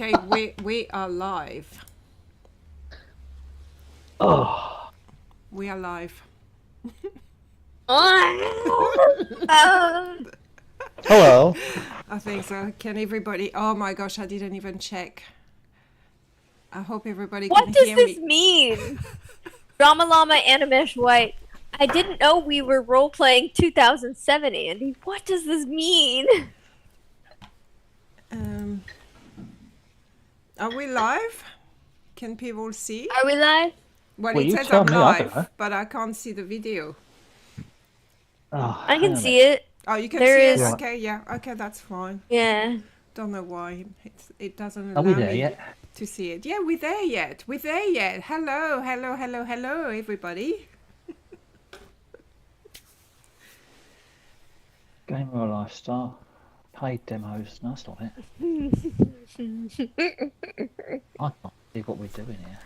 Okay, we are live. Oh, We are live. hello. I think so. Can everybody? Oh my gosh, I didn't even check. I hope everybody What can does hear this me. mean? Drama Llama Animesh White. I didn't know we were role playing 2007, Andy. What does this mean? Um, are we live? Can people see? Are we live? Well, Well, it you says tell I'm me, I don't know. live, but I can't see the video. Oh, I hang can on a see minute. it. Oh, you can There see is- it? Okay, yeah. Okay, that's fine. Yeah. Don't know why it doesn't Are we allow there me yet? to see it. Yeah, we're there yet. We're there yet. Hello, hello, hello, hello, everybody. Gamer Lifestyle. Paid demos. No, that's not it. I can't see what we're doing here.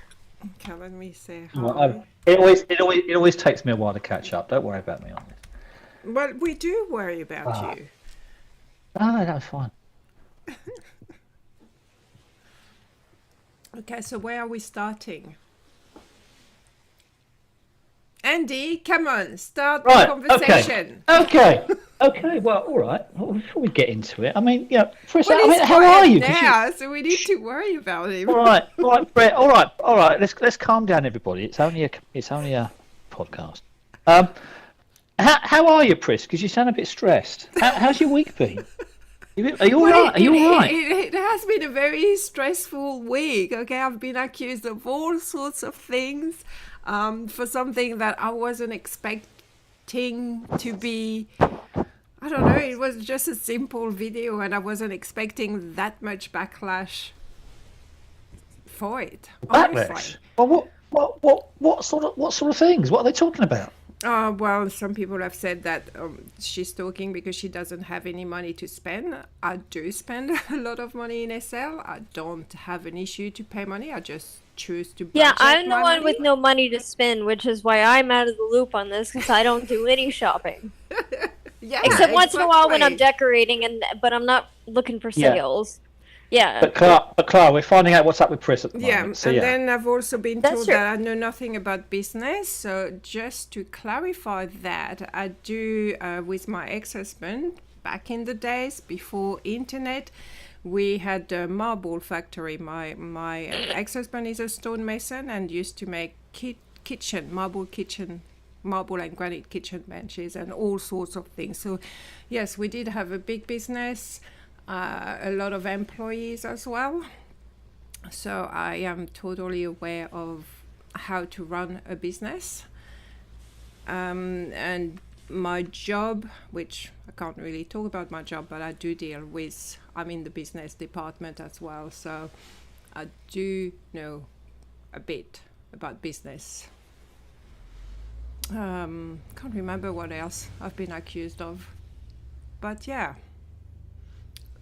Okay, let me say hi. Well, it always takes me a while to catch up. Don't worry about me on this. Well, we do worry about Ah. you. No, that's fine. Okay, so where are we starting? Andy, come on, start Right, the conversation. Okay. Well, all right. Well, before we get into it, I mean, yeah, for a Well, second, he's how are you? 'Cause now, so we need to worry about him. All right, Brett. All right. Let's calm down, everybody. It's only a podcast. How are you, Pris? Because you sound a bit stressed. How's your week been? Are you all right? Are you all right? It has been a very stressful week. Okay, I've been accused of all sorts of things for something that I wasn't expecting to be. I don't know. It was just a simple video, and I wasn't expecting that much backlash for it. Honestly. Well, what sort of things? What are they talking about? Well, some people have said that she's talking because she doesn't have any money to spend. I do spend a lot of money in SL. I don't have an issue to pay money. I just choose to budget Yeah, I'm the my one money. with no money to spend, which is why I'm out of the loop on this, because I don't do any shopping. Yeah, Except once in a while when I'm exactly. decorating, but I'm not looking for Yeah. sales. Yeah. But Clara, we're finding out what's up with Pris at the Yeah, moment. So and yeah. then I've also been That's told true. that I know nothing about business. So just to clarify that, I do with my ex-husband back in the days before internet. We had a marble factory. My ex-husband is a stonemason and used to make marble and granite kitchen benches and all sorts of things. So yes, we did have a big business, a lot of employees as well. So I am totally aware of how to run a business. And my job, which I can't really talk about my job, but I do deal with, I'm in the business department as well. So I do know a bit about business. Can't remember what else I've been accused of. But yeah,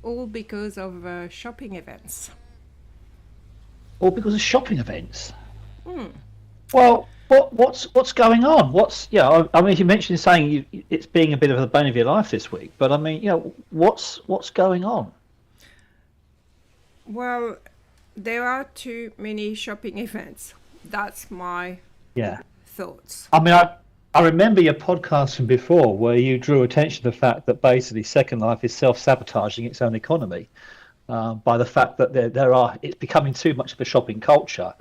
all because of shopping events. Or because of shopping events. Well, what's going on? I mean, you mentioned saying it's being a bit of the bane of your life this week, but I mean, what's going on? Well, there are too many shopping events. That's my thoughts. I mean, I remember your podcast from before where you drew attention to the fact that basically Second Life is self-sabotaging its own economy by the fact that it's becoming too much of a shopping culture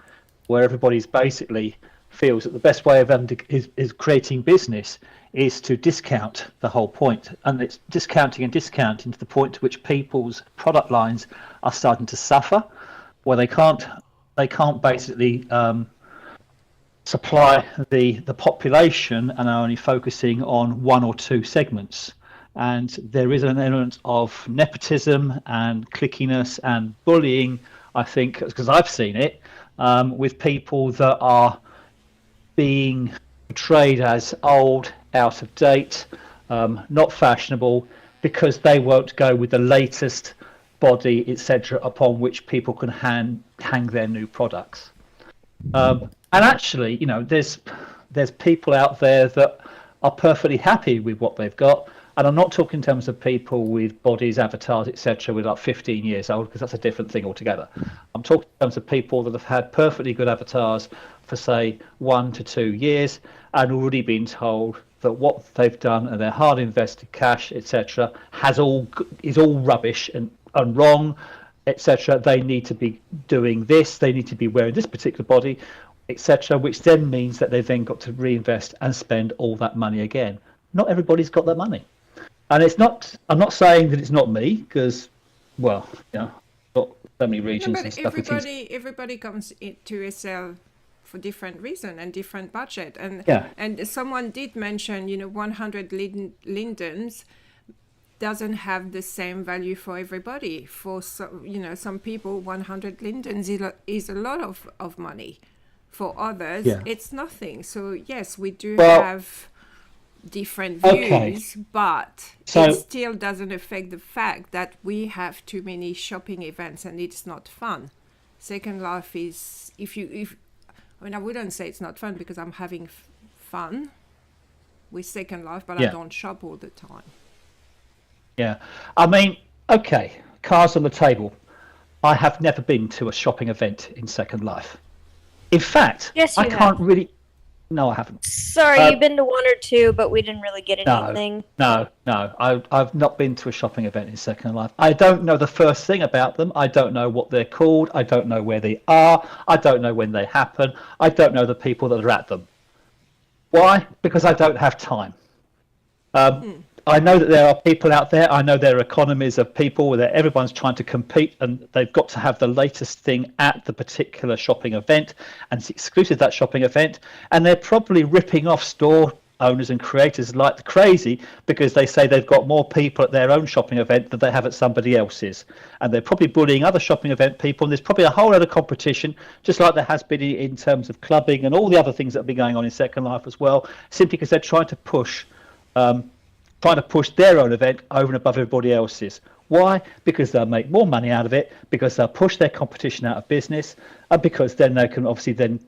where everybody's basically feels that the best way of them is creating business is to discount the whole point, and it's discounting to the point to which people's product lines are starting to suffer, where they can't basically supply the population and are only focusing on one or two segments. And there is an element of nepotism and clickiness and bullying, I think, because I've seen it, with people that are being portrayed as old, out of date, not fashionable, because they won't go with the latest body, etc., upon which people can hang their new products. And actually, there's people out there that are perfectly happy with what they've got, And I'm not talking in terms of people with bodies, avatars, etc., with like 15 years old, because that's a different thing altogether. I'm talking in terms of people that have had perfectly good avatars for, say, 1 to 2 years and already been told that what they've done and their hard invested cash, etc., is all rubbish and wrong, etc. They need to be doing this. They need to be wearing this particular body, etc., which then means that they've then got to reinvest and spend all that money again. Not everybody's got that money. And I'm not saying that it's not me, because, well, got so many regions but and stuff. everybody comes to a cell for different reason and different budget. And someone did mention, 100 lindens doesn't have the same value for everybody. For some people, 100 lindens is a lot of money. For others, it's nothing. So yes, we do have different views, but it still doesn't affect the fact that we have too many shopping events and it's not fun. Second Life is, I wouldn't say it's not fun, because I'm having fun with Second Life, but I don't shop all the time. Yeah, I mean, okay, cards on the table. I have never been to a shopping event in Second Life. In fact, yes, I can't really. No, I haven't. Sorry, you've been to 1 or 2, but we didn't really get anything. No. I've not been to a shopping event in Second Life. I don't know the first thing about them. I don't know what they're called. I don't know where they are. I don't know when they happen. I don't know the people that are at them. Why? Because I don't have time. I know that there are people out there. I know there are economies of people where everyone's trying to compete, and they've got to have the latest thing at the particular shopping event, and it's exclusive to that shopping event. And they're probably ripping off store owners and creators like crazy, because they say they've got more people at their own shopping event than they have at somebody else's. And they're probably bullying other shopping event people. And there's probably a whole lot of competition, just like there has been in terms of clubbing and all the other things that have been going on in Second Life as well, simply because they're trying to push their own event over and above everybody else's. Why? Because they'll make more money out of it, because they'll push their competition out of business, and because then they can obviously then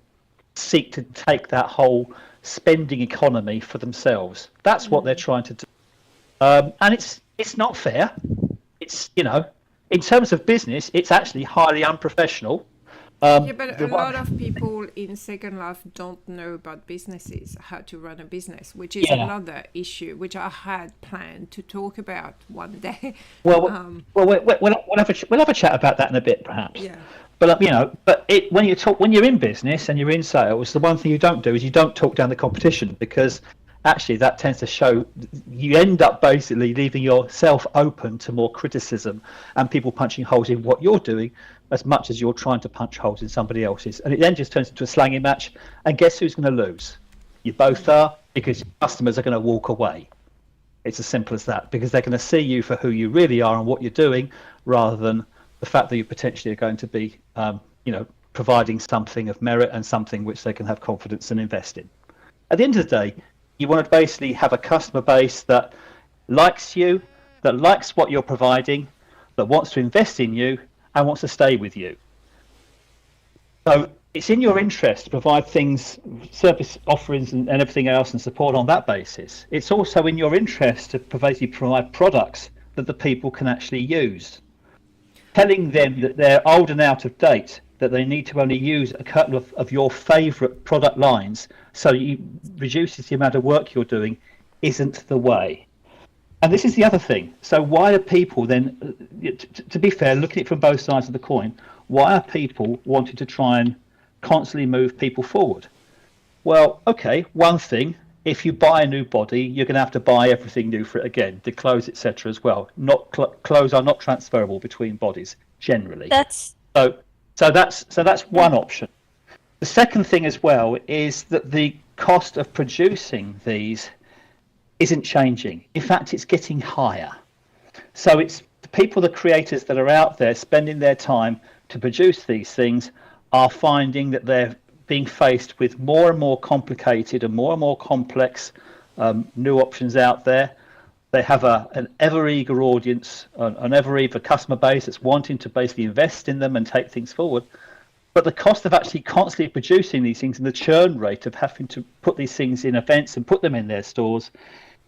seek to take that whole spending economy for themselves. That's what they're trying to do. And it's not fair. It's, in terms of business, it's actually highly unprofessional. But a lot of people in Second Life don't know about businesses, how to run a business, which is another issue, which I had planned to talk about one day. We'll have a chat about that in a bit, perhaps. Yeah. But when you're in business and you're in sales, the one thing you don't do is you don't talk down the competition, because actually that tends to show you end up basically leaving yourself open to more criticism and people punching holes in what you're doing, as much as you're trying to punch holes in somebody else's. And it then just turns into a slanging match. And guess who's going to lose? You both are, because your customers are going to walk away. It's as simple as that, because they're going to see you for who you really are and what you're doing, rather than the fact that you potentially are going to be, providing something of merit and something which they can have confidence and invest in. At the end of the day, you want to basically have a customer base that likes you, that likes what you're providing, that wants to invest in you, and wants to stay with you. So it's in your interest to provide things, service offerings and everything else, and support on that basis. It's also in your interest to provide products that the people can actually use. Telling them that they're old and out of date, that they need to only use a couple of your favourite product lines so it reduces the amount of work you're doing, isn't the way. And this is the other thing. So why are people then, to be fair, looking at it from both sides of the coin, why are people wanting to try and constantly move people forward? Well, okay, one thing, if you buy a new body, you're going to have to buy everything new for it again, the clothes, etc. as well. Clothes are not transferable between bodies generally. So that's one option. The second thing as well is that the cost of producing these isn't changing. In fact, it's getting higher. So it's the people, the creators that are out there spending their time to produce these things are finding that they're being faced with more and more complicated and more complex new options out there. They have an ever eager audience, an ever eager customer base that's wanting to basically invest in them and take things forward. But the cost of actually constantly producing these things and the churn rate of having to put these things in events and put them in their stores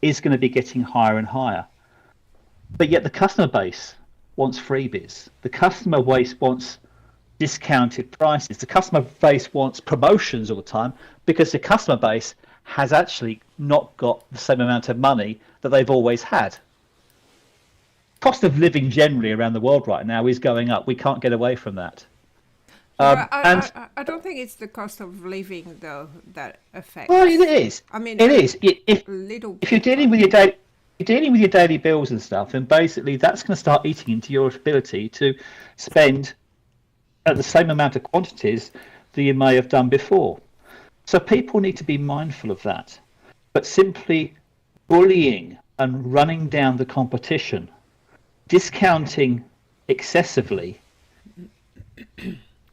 is going to be getting higher and higher. But yet the customer base wants freebies. The customer base wants discounted prices. The customer base wants promotions all the time because the customer base has actually not got the same amount of money that they've always had. Cost of living generally around the world right now is going up. We can't get away from that. I don't think it's the cost of living though that affects. Well, it is. I mean, it is. If you're dealing with your daily bills and stuff, then basically that's going to start eating into your ability to spend at the same amount of quantities that you may have done before. So people need to be mindful of that. But simply bullying and running down the competition, discounting excessively,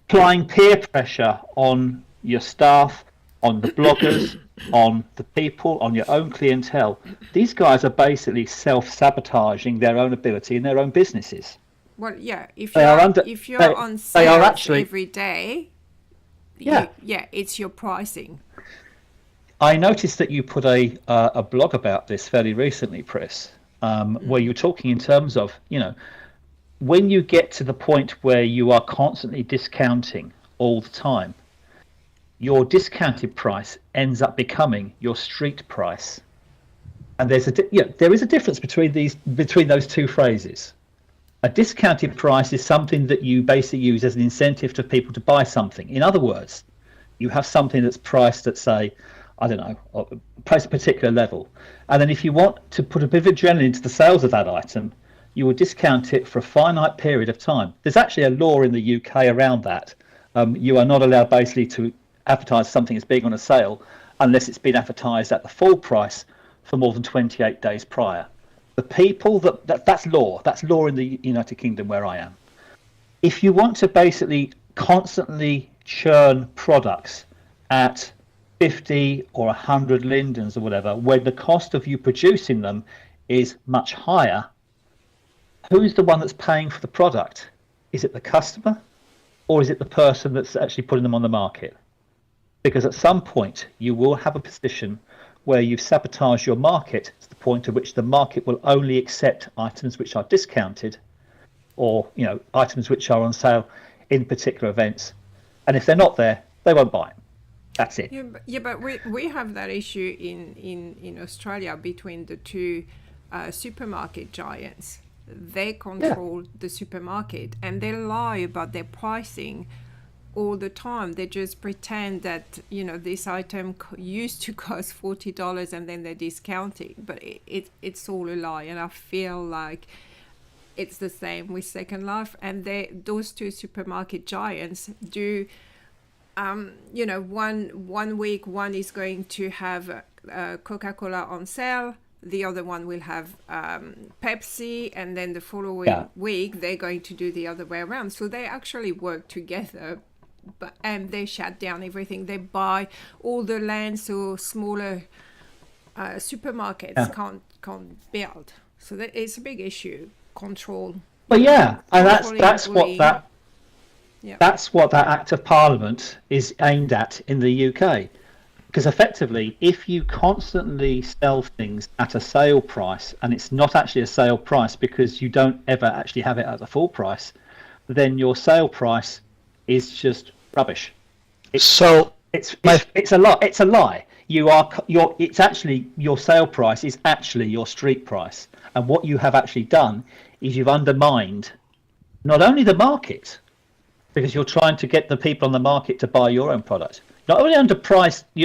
applying peer pressure on your staff, on the bloggers, on the people, on your own clientele. These guys are basically self-sabotaging their own ability in their own businesses. Well, yeah, if you're they on sales are actually, every day, yeah, it's your pricing. I noticed that you put a blog about this fairly recently, Chris, where you're talking in terms of, when you get to the point where you are constantly discounting all the time, your discounted price ends up becoming your street price. And there is a difference between those two phrases. A discounted price is something that you basically use as an incentive to people to buy something. In other words, you have something that's priced at, say, I don't know, priced a particular level. And then if you want to put a bit of adrenaline into the sales of that item, you will discount it for a finite period of time. There's actually a law in the UK around that. You are not allowed basically to advertise something as being on a sale unless it's been advertised at the full price for more than 28 days prior. The people that's law in the United Kingdom where I am. If you want to basically constantly churn products at 50 or 100 lindens or whatever, when the cost of you producing them is much higher, who's the one that's paying for the product? Is it the customer or is it the person that's actually putting them on the market? Because at some point you will have a position where you've sabotaged your market to the point at which the market will only accept items which are discounted or items which are on sale in particular events. And if they're not there, they won't buy it. That's it. Yeah, but we have that issue in Australia between the two supermarket giants. They control the supermarket and they lie about their pricing all the time. They just pretend that this item used to cost $40 and then they're discounting, but it's all a lie. And I feel like it's the same with Second Life, and those two supermarket giants do one week one is going to have Coca-Cola on sale, the other one will have Pepsi, and then the following week they're going to do the other way around. So they actually work together, and they shut down everything. They buy all the land so smaller supermarkets can't build. So it's a big issue. Control. But and that's what that Act of Parliament is aimed at in the UK. Because effectively, if you constantly sell things at a sale price and it's not actually a sale price because you don't ever actually have it at the full price, then your sale price is just rubbish. It's a lie. It's a lie. It's actually your sale price is actually your street price, and what you have actually done is you've undermined not only the market, because you're trying to get the people on the market to buy your own product. You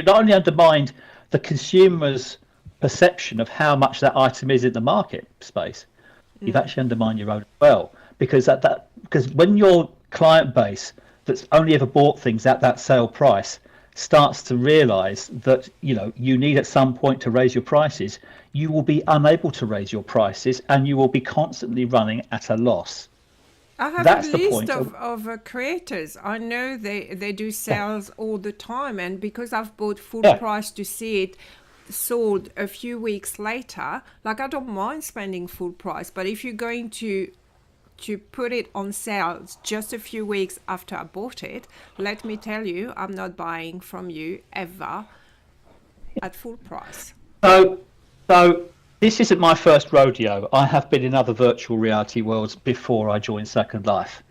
not only undermined the consumer's perception of how much that item is in the market space, you've actually undermined your own as well. Because when your client base that's only ever bought things at that sale price starts to realise that you need at some point to raise your prices, you will be unable to raise your prices and you will be constantly running at a loss. I have a list of creators. I know they do sales all the time, and because I've bought full price to see it sold a few weeks later, like I don't mind spending full price, but if you're going to put it on sale just a few weeks after I bought it, let me tell you, I'm not buying from you ever at full price. So This isn't my first rodeo. I have been in other virtual reality worlds before I joined Second Life.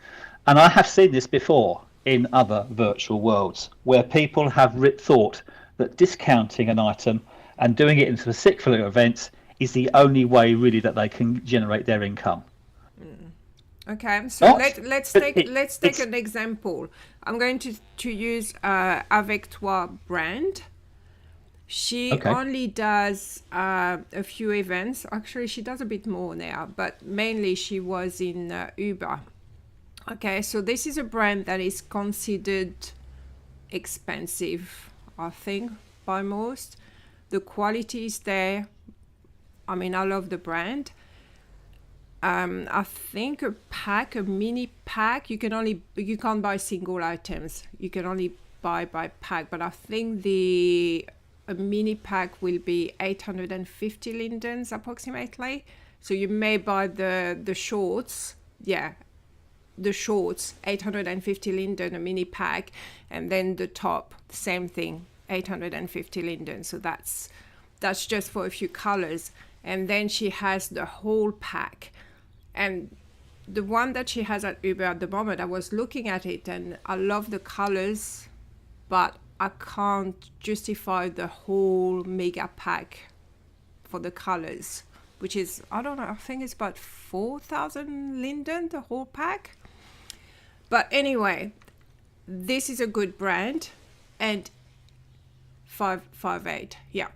And I have seen this before in other virtual worlds where people have thought that discounting an item and doing it in particular events is the only way really that they can generate their income. Okay, so let's take an example. I'm going to use Avec Toi brand. She only does a few events. Actually, she does a bit more now, but mainly she was in Uber. Okay, so this is a brand that is considered expensive, I think, by most. The quality is there. I mean, I love the brand. I think a mini pack, you can't buy single items. You can only buy by pack. But I think a mini pack will be 850 lindens approximately. So you may buy the shorts. Yeah, the shorts, 850 linden, a mini pack. And then the top, same thing, 850 linden. So that's just for a few colors. And then she has the whole pack. And the one that she has at Uber at the moment, I was looking at it and I love the colors, but I can't justify the whole mega pack for the colors, which is, I don't know, I think it's about 4,000 linden, the whole pack. But anyway, this is a good brand, and 558, yeah.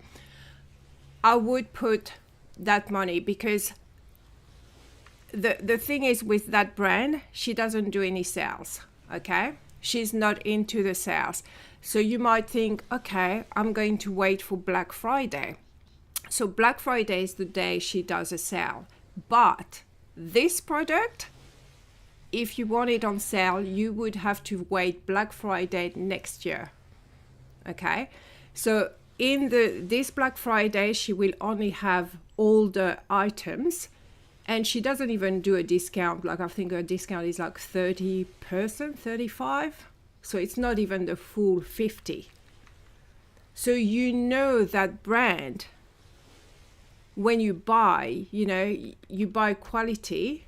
I would put that money because the thing is with that brand, she doesn't do any sales, okay? She's not into the sales. So you might think, okay, I'm going to wait for Black Friday. So Black Friday is the day she does a sale. But this product, if you want it on sale, you would have to wait Black Friday next year, okay? So in this Black Friday, she will only have all the items, and she doesn't even do a discount. Like I think her discount is like 30%, 35%. So it's not even the full 50. So you know that brand, when you buy, you buy quality.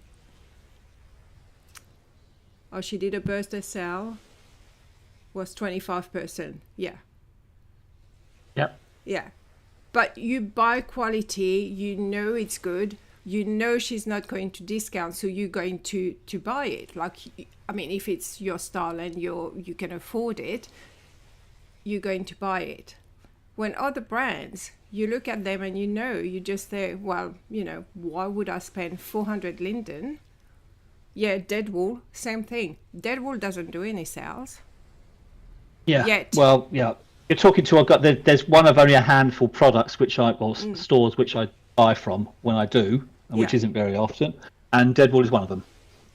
Oh, she did a birthday sale, was 25%. Yeah. Yep. Yeah. But you buy quality, you know it's good, you know she's not going to discount, so you're going to buy it. Like, I mean, if it's your style and you can afford it, you're going to buy it. When other brands, you look at them and you just say, well, why would I spend 400 linden? Yeah, Deadwool, same thing. Deadwool doesn't do any sales. Yeah. Yet. Well, yeah. You're talking to. There's one of only a handful of products stores which I buy from when I do, and which isn't very often. And Deadwool is one of them.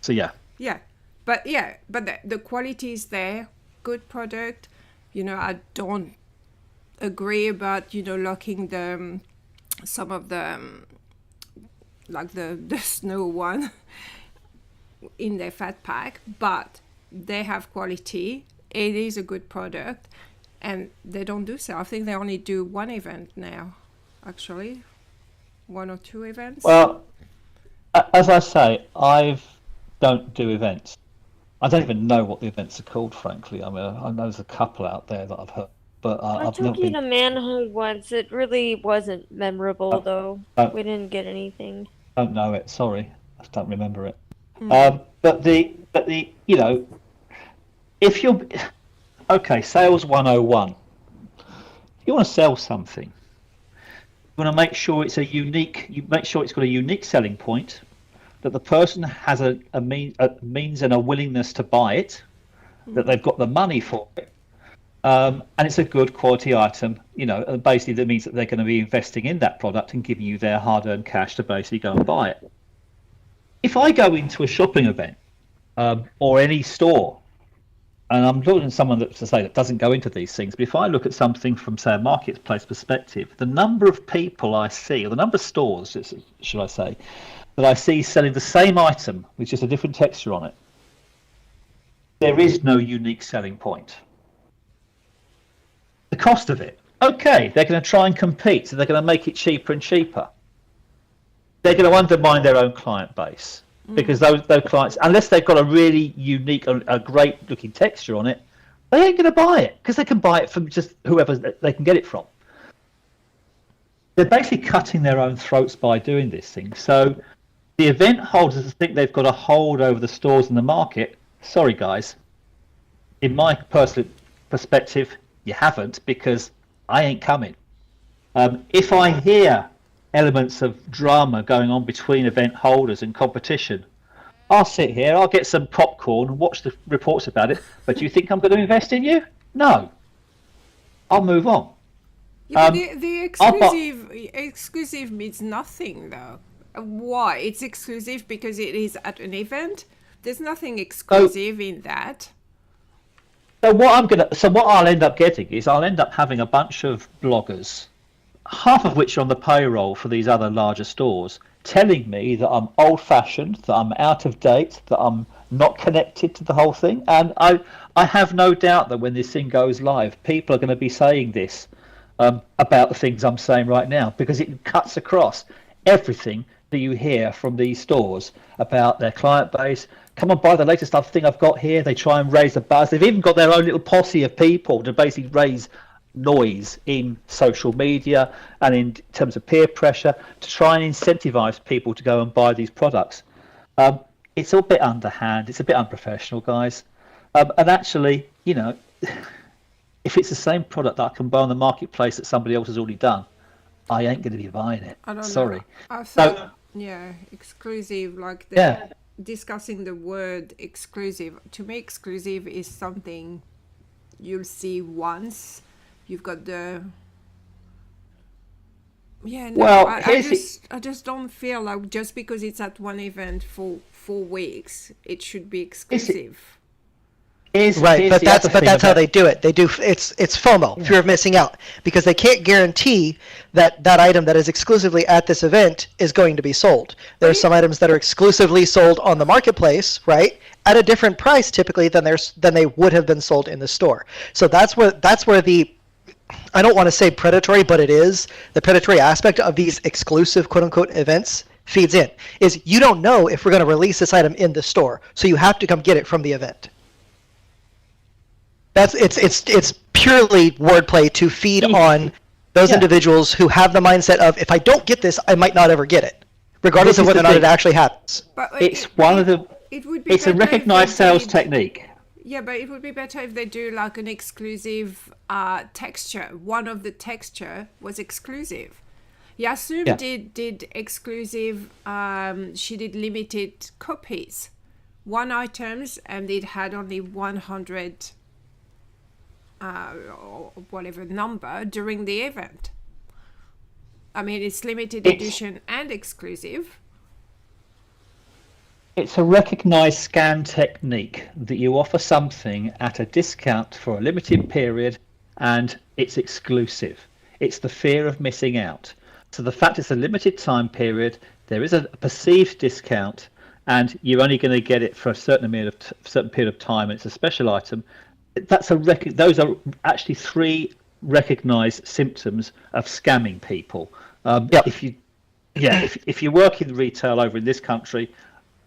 So yeah. Yeah, but the quality is there. Good product. I don't agree about locking some of the like the snow one in their fat pack, but they have quality. It is a good product. And they don't do so. I think they only do one event now, actually. 1 or 2 events. Well, as I say, I don't do events. I don't even know what the events are called, frankly. I mean, I know there's a couple out there that I've heard. But I I've not took you been... to Manhood once. It really wasn't memorable, though. We didn't get anything. I don't know it. Sorry. I don't remember it. But the if you're... Okay, sales 101. If you want to sell something, you want to make sure it's got a unique selling point, that the person has a means and a willingness to buy it, that they've got the money for it, and it's a good quality item. And basically that means that they're going to be investing in that product and giving you their hard-earned cash to basically go and buy it. If I go into a shopping event or any store, and I'm looking at someone that doesn't go into these things, but if I look at something from, say, a marketplace perspective, the number of people I see, or the number of stores, should I say, that I see selling the same item with just a different texture on it, there is no unique selling point. The cost of it, okay, they're going to try and compete, so they're going to make it cheaper and cheaper. they're going to undermine their own client base because those clients, unless they've got a really unique, a great looking texture on it, they ain't going to buy it because they can buy it from just whoever they can get it from. They're basically cutting their own throats by doing this thing. So the event holders think they've got a hold over the stores in the market. Sorry, guys. In my personal perspective, you haven't, because I ain't coming. If I hear elements of drama going on between event holders and competition, I'll sit here, I'll get some popcorn and watch the reports about it. But do you think I'm going to invest in you? No. I'll move on. Yeah, but the exclusive means nothing, though. Why? It's exclusive because it is at an event. There's nothing exclusive in that. So what I'll end up getting is I'll end up having a bunch of bloggers, half of which are on the payroll for these other larger stores, telling me that I'm old-fashioned, that I'm out of date, that I'm not connected to the whole thing. And I have no doubt that when this thing goes live, people are going to be saying this about the things I'm saying right now, because it cuts across everything that you hear from these stores about their client base. Come and buy the latest thing I've got here. They try and raise a buzz. They've even got their own little posse of people to basically raise noise in social media and in terms of peer pressure to try and incentivize people to go and buy these products. It's a bit underhand. It's a bit unprofessional, guys. And actually, you know, if it's the same product that I can buy on the marketplace that somebody else has already done, I ain't going to be buying it. I don't Sorry. know. I thought, exclusive, like discussing the word exclusive. To me, exclusive is something you'll see once. You've got the... Yeah, no, well, I just don't feel like just because it's at one event for 4 weeks, it should be exclusive. Right, but that's how they do it. They do it's FOMO, fear of missing out, because they can't guarantee that that item that is exclusively at this event is going to be sold. There are some items that are exclusively sold on the marketplace, right, at a different price typically than they would have been sold in the store. So that's where the, I don't want to say predatory, but it is, the predatory aspect of these exclusive quote unquote events feeds in, is you don't know if we're going to release this item in the store, so you have to come get it from the event. It's purely wordplay to feed on those individuals who have the mindset of, if I don't get this, I might not ever get it, regardless of whether or not it actually happens. But it's a recognized sales technique. Yeah, but it would be better if they do like an exclusive texture. One of the texture was exclusive. Yasum did exclusive. She did limited copies, 1 items, and it had only 100. Or whatever number during the event. I mean, it's limited edition and exclusive. It's a recognized scam technique that you offer something at a discount for a limited period and it's exclusive. It's the fear of missing out. So the fact it's a limited time period, there is a perceived discount, and you're only going to get it for a certain period of time, and it's a special item. Those are actually 3 recognized symptoms of scamming people. If you work in retail over in this country,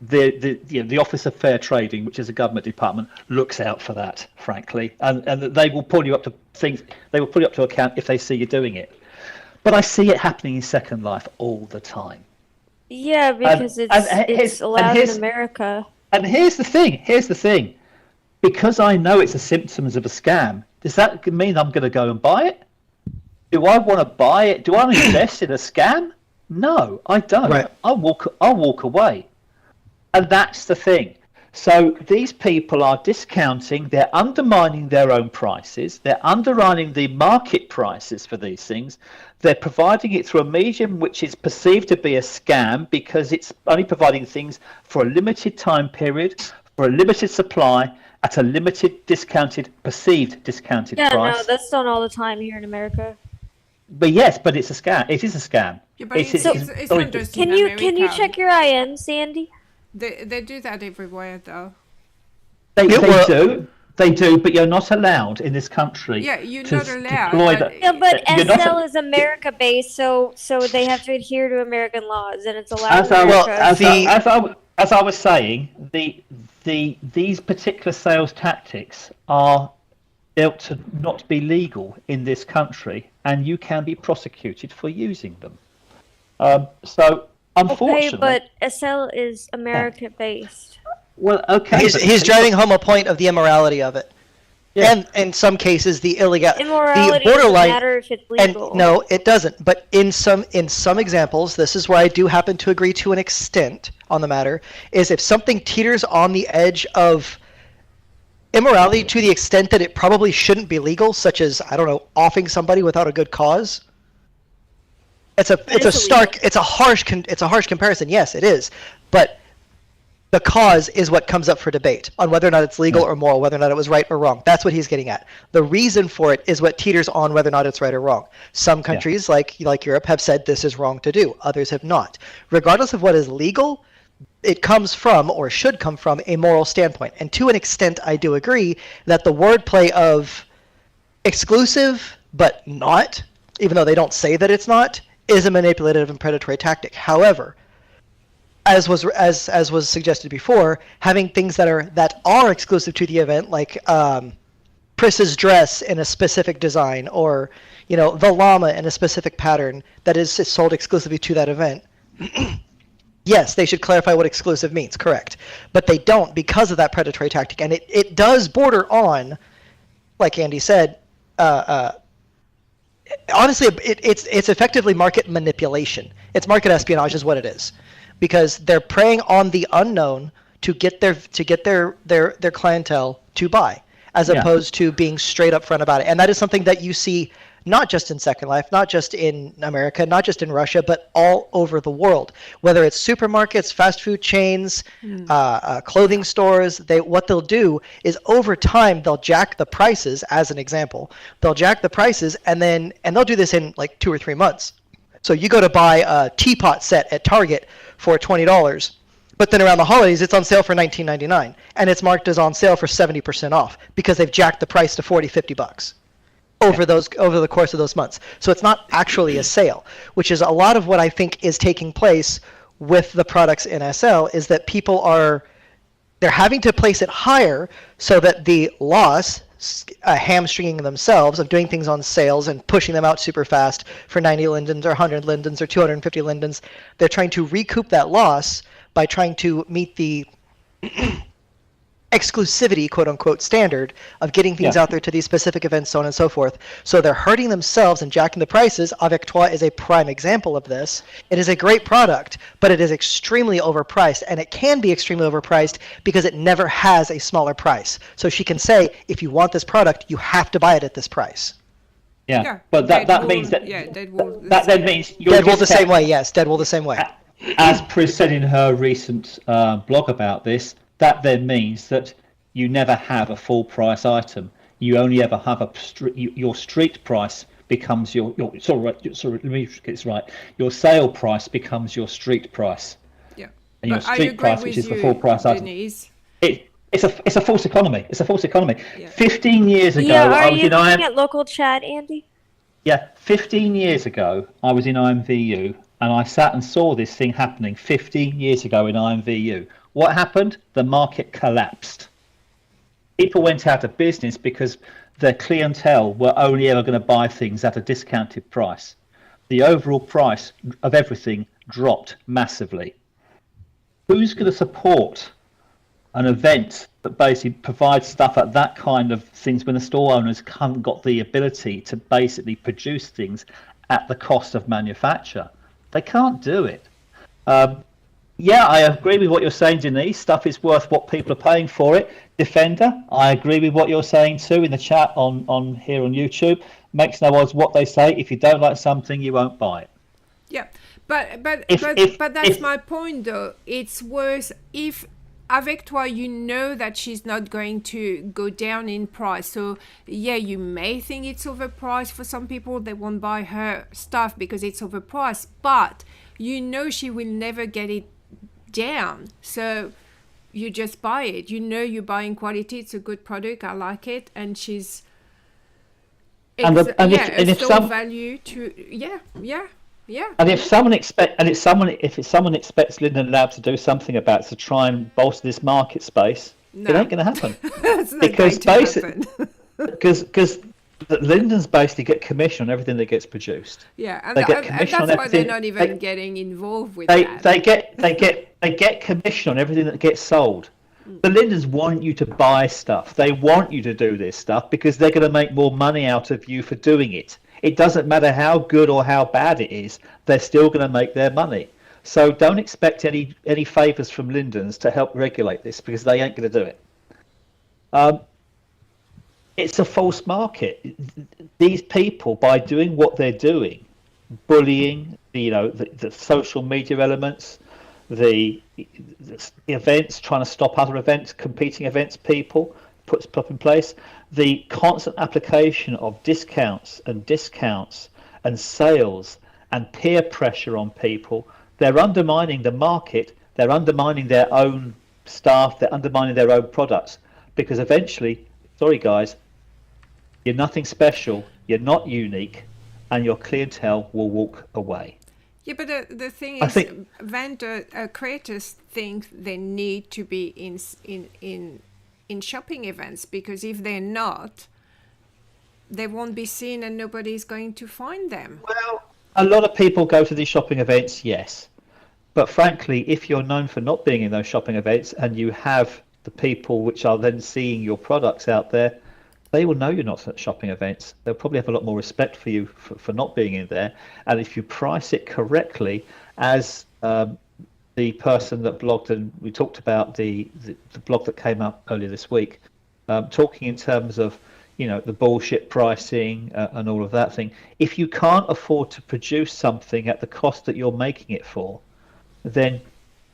the Office of Fair Trading, which is a government department, looks out for that, frankly, and they will pull you up to things. They will pull you up to account if they see you doing it. But I see it happening in Second Life all the time. Yeah, because it's allowed in America. And here's the thing. Because I know it's the symptoms of a scam, does that mean I'm going to go and buy it? Do I want to buy it? Do I invest in a scam? No, I don't. Right. I'll walk away. And that's the thing. So these people are discounting, they're undermining their own prices, they're undermining the market prices for these things, they're providing it through a medium which is perceived to be a scam because it's only providing things for a limited time period, for a limited supply, at a limited perceived discounted price. Yeah, no, that's done all the time here in America. But yes, but it's a scam. It is a scam. Yeah, but it's not just can you check your IN, Sandy? They do that everywhere, though. They They do, but you're not allowed in this country. Yeah, you're to not allowed. deploy But Yeah, but you're not SL is America based, so they have to adhere to American laws, and it's allowed As in I, America. as I was saying, these particular sales tactics are built to not be legal in this country, and you can be prosecuted for using them. So, unfortunately, Okay, but SL is America based. well, okay, He's driving home a point of the immorality of it. Yeah. And in some cases, the Immorality the borderline. doesn't matter if it's And legal. no, it doesn't. But in some examples, this is where I do happen to agree to an extent on the matter, is if something teeters on the edge of immorality to the extent that it probably shouldn't be legal, such as, I don't know, offing somebody without a good cause. It's a harsh comparison. Yes, it is. But the cause is what comes up for debate on whether or not it's legal or moral, whether or not it was right or wrong. That's what he's getting at. The reason for it is what teeters on whether or not it's right or wrong. Some countries, like Europe, have said this is wrong to do. Others have not. Regardless of what is legal, it comes from, or should come from, a moral standpoint. And to an extent, I do agree that the wordplay of exclusive but not, even though they don't say that it's not, is a manipulative and predatory tactic. However, as was suggested before, having things that are exclusive to the event, like Pris's dress in a specific design, or the llama in a specific pattern that is sold exclusively to that event. Yes, they should clarify what exclusive means, correct. But they don't because of that predatory tactic. And it does border on, like Andy said, honestly, it's effectively market manipulation. It's market espionage is what it is. Because they're preying on the unknown to get their clientele to buy, as opposed to being straight up front about it. And that is something that you see not just in Second Life, not just in America, not just in Russia, but all over the world. Whether it's supermarkets, fast food chains, clothing stores, what they'll do is over time they'll jack the prices. As an example, they'll jack the prices, and they'll do this in like 2 or 3 months. So you go to buy a teapot set at Target for $20, but then around the holidays it's on sale for $19.99, and it's marked as on sale for 70% off because they've jacked the price to $40-$50 over the course of those months. So it's not actually a sale, which is a lot of what I think is taking place with the products in SL, is that people they're having to place it higher so that the loss, hamstringing themselves of doing things on sales and pushing them out super fast for 90 lindens or 100 lindens or 250 lindens. They're trying to recoup that loss by trying to meet the exclusivity, quote unquote, standard of getting things out there to these specific events, so on and so forth. So they're hurting themselves and jacking the prices. Avec Toi is a prime example of this. It is a great product, but it is extremely overpriced, and it can be extremely overpriced because it never has a smaller price. So she can say, if you want this product, you have to buy it at this price. Yeah, but that means that that then means Deadwool the same way. Yes, Deadwool the same way. As Pris said in her recent blog about this, that then means that you never have a full price item. You only ever have your street price becomes your sorry, let me get this right. Your sale price becomes your street price. Yeah. And your street price, which is the full price item. It's a false economy. It's a false economy. Yeah. 15 years ago, I was looking at local chat, Andy? Yeah, 15 years ago, I was in IMVU, and I sat and saw this thing happening 15 years ago in IMVU. What happened? The market collapsed. People went out of business because their clientele were only ever going to buy things at a discounted price. The overall price of everything dropped massively. Who's going to support an event that basically provides stuff at that kind of things when the store owners haven't got the ability to basically produce things at the cost of manufacture? They can't do it. Yeah, I agree with what you're saying, Denise. Stuff is worth what people are paying for it. Defender, I agree with what you're saying too in the chat on here on YouTube. Makes no odds what they say. If you don't like something, you won't buy it. Yeah, but that's my point though. It's worse if Avec Toi, you know that she's not going to go down in price. So yeah, you may think it's overpriced for some people. They won't buy her stuff because it's overpriced, but you know she will never get it down. So you just buy it. You know you're buying quality. It's a good product. I like it, and she's if store value to yeah. And if someone expects Linden Lab to do something about it, to try and bolster this market space, it ain't going to happen. That's not because going to happen. because Linden's basically get commission on everything that gets produced. Yeah, and, They get and commission that's on why they're everything. not even getting involved with They that. they get commission on everything that gets sold. The Lindens want you to buy stuff. They want you to do this stuff because they're going to make more money out of you for doing it. It doesn't matter how good or how bad it is, they're still going to make their money. So don't expect any favours from Lindens to help regulate this, because they ain't going to do it. It's a false market. These people, by doing what they're doing, bullying, the social media elements, the events, trying to stop other events, competing events, people put in place, the constant application of discounts and sales and peer pressure on people, they're undermining the market, they're undermining their own staff, they're undermining their own products, because eventually, sorry guys, you're nothing special, you're not unique, and your clientele will walk away. Yeah, but the thing is, vendor creators think they need to be in shopping events, because if they're not, they won't be seen and nobody's going to find them. Well, a lot of people go to these shopping events, yes. But frankly, if you're known for not being in those shopping events and you have the people which are then seeing your products out there, they will know you're not at shopping events. They'll probably have a lot more respect for you for not being in there. And if you price it correctly, as the person that blogged, and we talked about the blog that came up earlier this week, talking in terms of the bullshit pricing and all of that thing. If you can't afford to produce something at the cost that you're making it for, then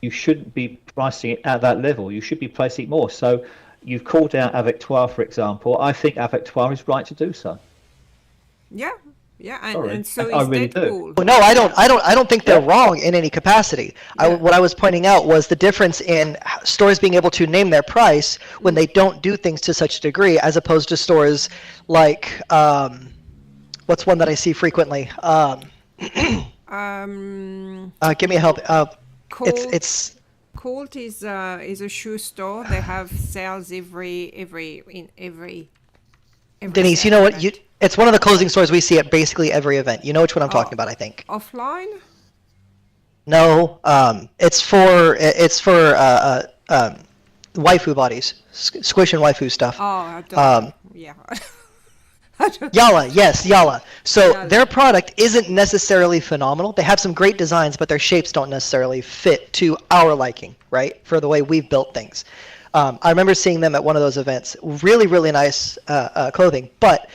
you shouldn't be pricing it at that level. You should be pricing it more. So you've called out Avectoire, for example. I think Avectoire is right to do so. Yeah, Sorry. and so I is really Deadpool. do. No, I don't think they're wrong in any capacity. What I was pointing out was the difference in stores being able to name their price when they don't do things to such a degree, as opposed to stores like what's one that I see frequently? Give me a help. It's Colt is a shoe store. They have sales every Denise, you know what? It's one of the clothing stores we see at basically every event. You know which one I'm talking about, I think. Offline? No, it's for waifu bodies, squish and waifu stuff. Oh, I don't. Yeah. Yala, yes, Yala. So Yala. Their product isn't necessarily phenomenal. They have some great designs, but their shapes don't necessarily fit to our liking, right? For the way we've built things. I remember seeing them at one of those events. Really, really nice clothing, but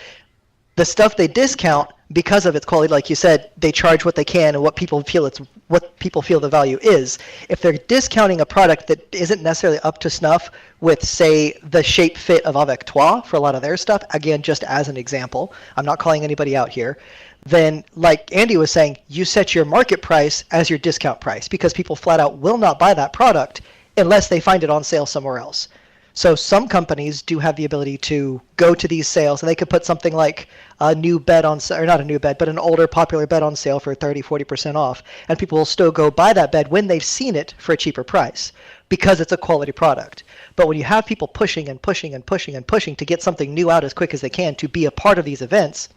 the stuff they discount because of its quality, like you said, they charge what they can and what people feel the value is. If they're discounting a product that isn't necessarily up to snuff with, say, the shape fit of Avectoire for a lot of their stuff, again, just as an example, I'm not calling anybody out here, then like Andy was saying, you set your market price as your discount price, because people flat out will not buy that product unless they find it on sale somewhere else. So some companies do have the ability to go to these sales, and they could put something like a new bed on sale, or not a new bed, but an older popular bed on sale for 30-40% off, and people will still go buy that bed when they've seen it for a cheaper price because it's a quality product. But when you have people pushing and pushing and pushing and pushing to get something new out as quick as they can to be a part of these events,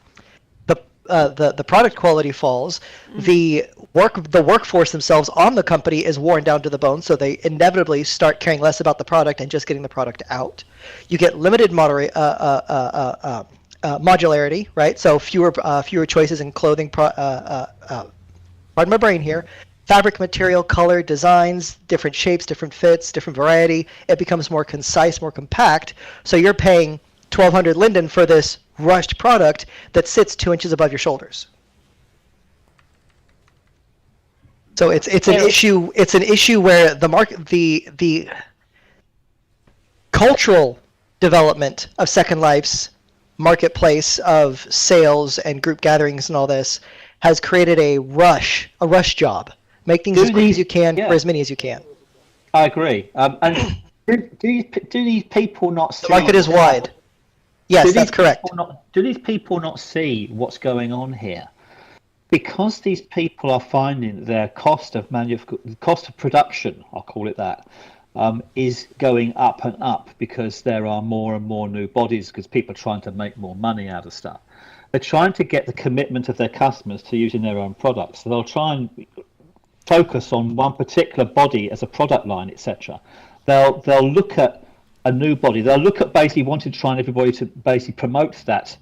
the product quality falls. The workforce themselves on the company is worn down to the bone, so they inevitably start caring less about the product and just getting the product out. You get limited modularity, right? So fewer choices in clothing. Pardon my brain here. Fabric, material, color, designs, different shapes, different fits, different variety. It becomes more concise, more compact. So you're paying 1,200 linden for this rushed product that sits 2 inches above your shoulders. So it's an issue. It's an issue where the cultural development of Second Life's marketplace of sales and group gatherings and all this has created a rush job. Make things as quick as you can for as many as you can. I agree. And Do these people not see? The market is wide. Yes, that's correct. Do these people not see what's going on here? Because these people are finding their cost of production, I'll call it that, is going up and up because there are more and more new bodies because people are trying to make more money out of stuff. They're trying to get the commitment of their customers to using their own products. So they'll try and focus on one particular body as a product line, etc. They'll look at a new body. They'll look at basically wanting to try and everybody to basically promote that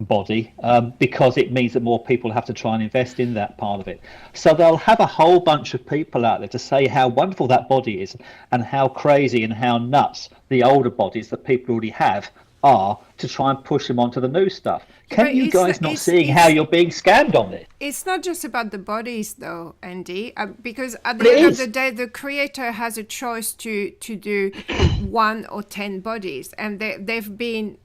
body because it means that more people have to try and invest in that part of it. So they'll have a whole bunch of people out there to say how wonderful that body is and how crazy and how nuts the older bodies that people already have are to try and push them onto the new stuff. Can you guys not seeing how you're being scammed on this? It's not just about the bodies, though, Andy, because at the end of the day, the creator has a choice to do 1 or 10 bodies, and they've been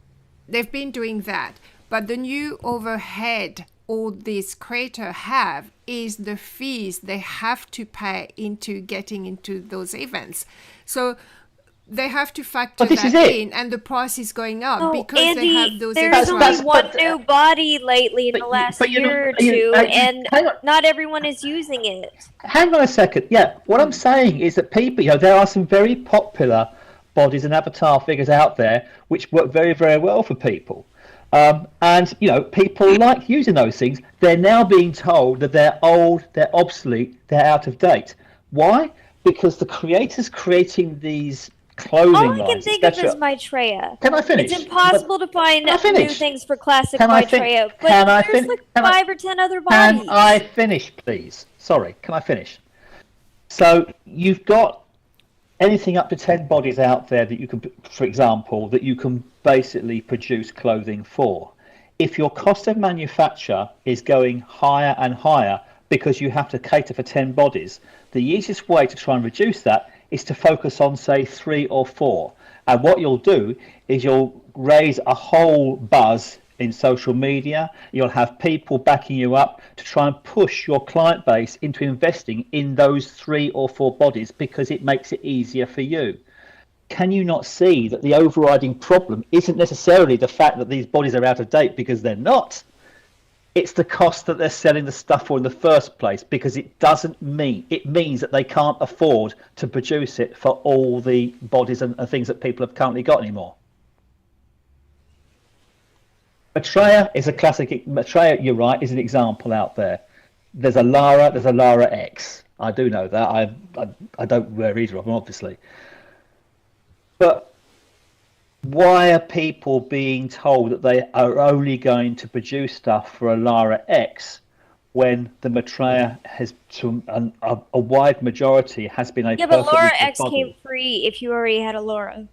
doing that. But the new overhead all these creators have is the fees they have to pay into getting into those events. So they have to factor that in, and the price is going up because Andy, they have those. There's only one new body lately in the last year or two, and not everyone is using it. Hang on a second. Yeah, what I'm saying is that people, there are some very popular bodies and avatar figures out there which work very, very well for people. And people like using those things. They're now being told that they're old, they're obsolete, they're out of date. Why? Because the creators creating these clothing lines. All I can think of is Maitreya. Can I finish? It's impossible to find new things for classic Maitreya, but there's like 5 or 10 other bodies. Can I finish, please? Sorry, can I finish? So you've got anything up to 10 bodies out there that you can, for example, that you can basically produce clothing for. If your cost of manufacture is going higher and higher because you have to cater for 10 bodies, the easiest way to try and reduce that is to focus on, say, 3 or 4. And what you'll do is you'll raise a whole buzz in social media. You'll have people backing you up to try and push your client base into investing in those 3 or 4 bodies because it makes it easier for you. Can you not see that the overriding problem isn't necessarily the fact that these bodies are out of date, because they're not? It's the cost that they're selling the stuff for in the first place, because it means that they can't afford to produce it for all the bodies and things that people have currently got anymore. Maitreya is a classic. Maitreya, you're right, is an example out there. There's a Lara X. I do know that. I don't wear either of them, obviously. But why are people being told that they are only going to produce stuff for a Lara X when the Maitreya has, to a wide majority, has been a perfectly but Lara X body. Came free if you already had a Lara.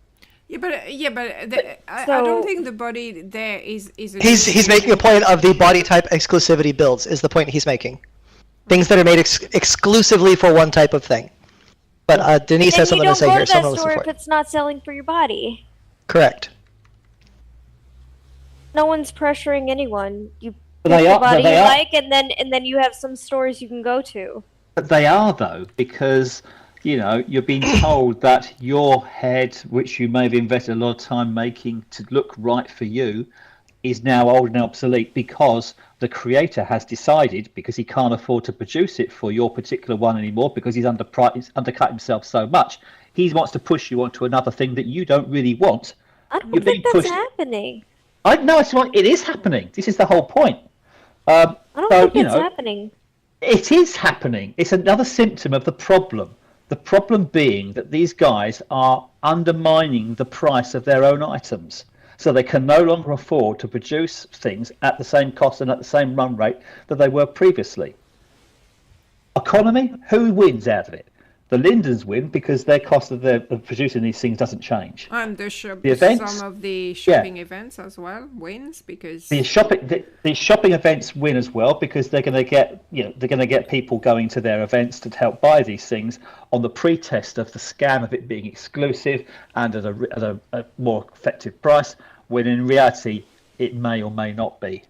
I don't think the body there is. He's making a point of the body type exclusivity builds. Is the point he's making? Things that are made exclusively for one type of thing. But Denise has something to say here. You don't go to that store if it's not selling for your body. Correct. No one's pressuring anyone. You pick the body you like, and then you have some stores you can go to. But they are, though, because you're being told that your head, which you may have invested a lot of time making to look right for you, is now old and obsolete because the creator has decided, because he can't afford to produce it for your particular one anymore because he's undercut himself so much. He wants to push you onto another thing that you don't really want. I don't think that's happening. No, it is happening. This is the whole point. I don't think it's happening. It is happening. It's another symptom of the problem. The problem being that these guys are undermining the price of their own items. So they can no longer afford to produce things at the same cost and at the same run rate that they were previously. Economy, who wins out of it? The Lindens win because their cost of producing these things doesn't change. And the events, some of the shopping events as well wins because the shopping events win as well because they're going to get people going to their events to help buy these things on the pretext of the scam of it being exclusive and at a more effective price, when in reality it may or may not be.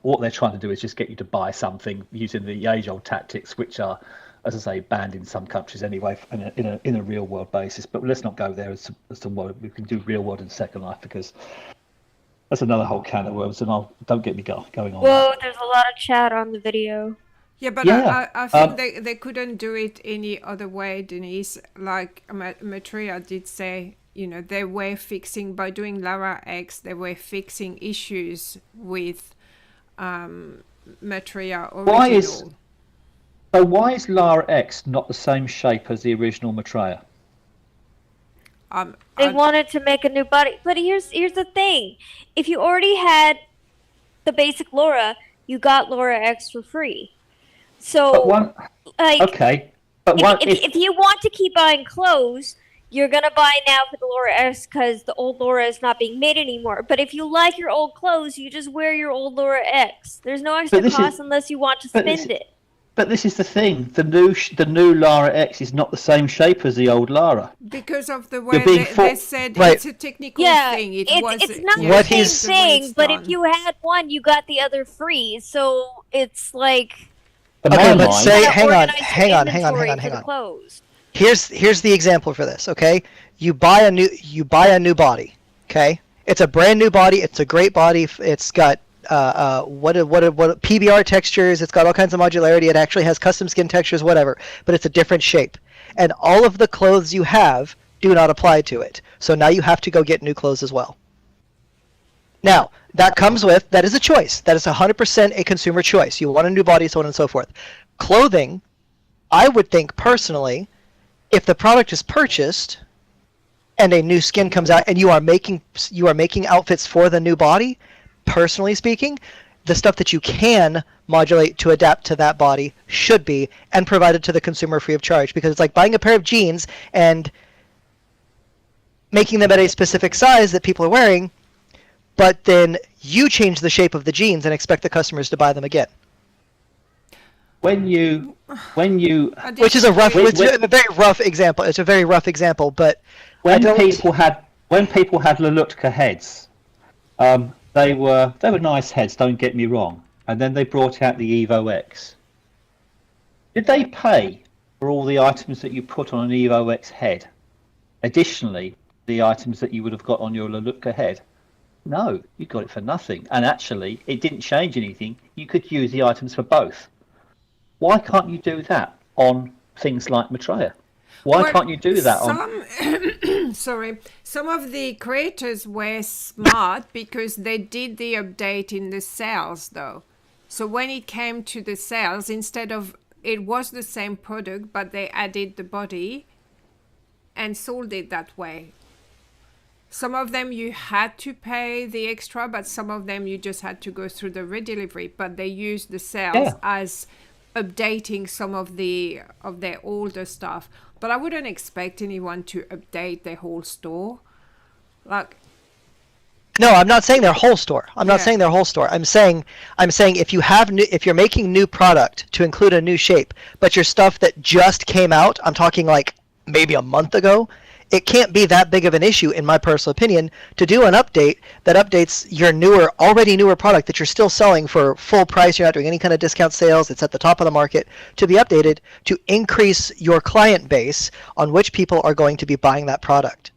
What they're trying to do is just get you to buy something using the age-old tactics, which are as I say, banned in some countries anyway, in a real world basis. But let's not go there as to what we can do real world in Second Life, because that's another whole can of worms, and don't get me going on. Whoa, there's a lot of chat on the video. Yeah, but Yeah. I think they couldn't do it any other way, Denise. Like Maitreya did say, they were fixing, by doing Lara X, they were fixing issues with Maitreya original. Why is Lara X not the same shape as the original Maitreya? They wanted to make a new body, but here's the thing: if you already had the basic Laura, you got Laura X for free. So, if you want to keep buying clothes, you're gonna buy now for the Laura X because the old Laura is not being made anymore. But if you like your old clothes, you just wear your old Laura X. There's no extra cost unless you want to spend it. But this is the thing: the new Lara X is not the same shape as the old Lara. Because of the way they said it's a technical thing. It's not the same thing, but if you had one, you got the other free. So it's like... Okay, but say, hang on. Here's the example for this, okay? You buy a new body, okay? It's a brand new body. It's a great body. It's got what PBR textures. It's got all kinds of modularity. It actually has custom skin textures, whatever. But it's a different shape, and all of the clothes you have do not apply to it. So now you have to go get new clothes as well. Now that is a choice. That is 100% a consumer choice. You want a new body, so on and so forth. Clothing, I would think personally, if the product is purchased and a new skin comes out, and you are making outfits for the new body. Personally speaking, the stuff that you can modulate to adapt to that body should be and provided to the consumer free of charge, because it's like buying a pair of jeans and making them at a specific size that people are wearing, but then you change the shape of the jeans and expect the customers to buy them again. When you which is a very rough example. It's a very rough example, but when people had Lelutka heads, they were nice heads. Don't get me wrong. And then they brought out the Evo X. Did they pay for all the items that you put on an Evo X head? Additionally, the items that you would have got on your Lelutka head? No, you got it for nothing. And actually, it didn't change anything. You could use the items for both. Why can't you do that on things like Maitreya? Why can't you do that on... Some of the creators were smart because they did the update in the sales, though. So when it came to the sales, instead of... It was the same product, but they added the body and sold it that way. Some of them you had to pay the extra, but some of them you just had to go through the redelivery. But they used the sales as updating some of their older stuff. But I wouldn't expect anyone to update their whole store. Like, no, I'm not saying their whole store. I'm not saying their whole store. I'm saying if you're making new product to include a new shape, but your stuff that just came out, I'm talking like maybe a month ago, it can't be that big of an issue, in my personal opinion, to do an update that updates your already newer product that you're still selling for full price. You're not doing any kind of discount sales. It's at the top of the market, to be updated to increase your client base on which people are going to be buying that product.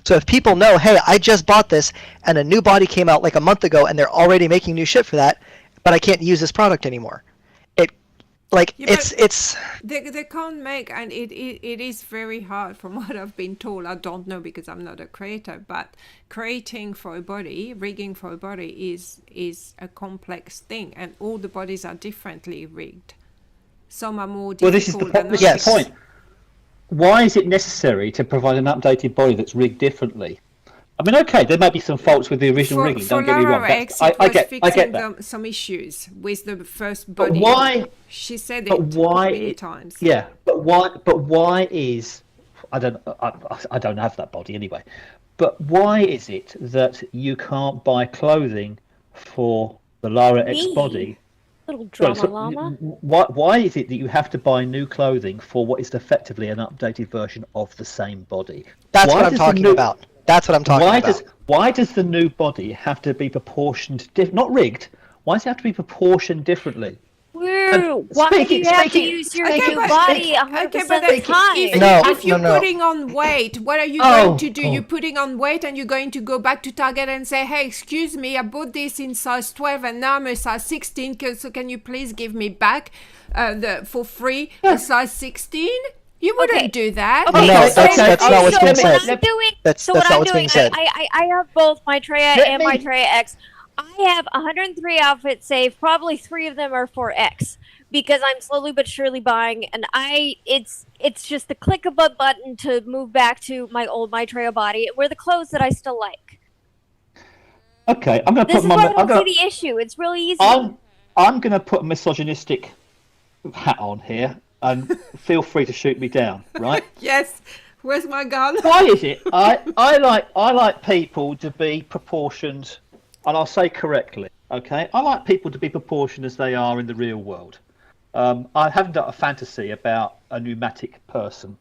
So if people know, hey, I just bought this and a new body came out like a month ago and they're already making new shit for that, but I can't use this product anymore. They can't make, and it is very hard from what I've been told. I don't know because I'm not a creator, but creating for a body, rigging for a body is a complex thing, and all the bodies are differently rigged. Some are more difficult. Well, this is the point. Why is it necessary to provide an updated body that's rigged differently? I mean, okay, there might be some faults with the original rigging. Don't get me wrong. I get that. Some issues with the first body. But why? She said it many times. Yeah, but why is I don't have that body anyway. But why is it that you can't buy clothing for the Lara X body? Little drama llama. Why is it that you have to buy new clothing for what is effectively an updated version of the same body? That's what I'm talking about. That's what I'm talking about. Why does the new body have to be proportioned, not rigged? Why does it have to be proportioned differently? We're do you have to use your new body 100% of the time? If you're putting on weight, what are you going to do? You're putting on weight and you're going to go back to Target and say, hey, excuse me, I bought this in size 12 and now I'm a size 16, so can you please give me back for free the size 16? You wouldn't do that. Okay, no, that's not what's being said. That's not what's being said. I have both my Taja and my Taja X. I have 103 outfits saved. Probably 3 of them are for X because I'm slowly but surely buying, and it's just the click of a button to move back to my Taja body. Wear the clothes that I still like. Okay, I'm going to put. This is why I don't see the issue. It's really easy. I'm going to put a misogynistic hat on here, and feel free to shoot me down. Right? Yes. Where's my gun? Why is it? I like people to be proportioned. And I'll say correctly, okay? I like people to be proportioned as they are in the real world. I haven't got a fantasy about a pneumatic person,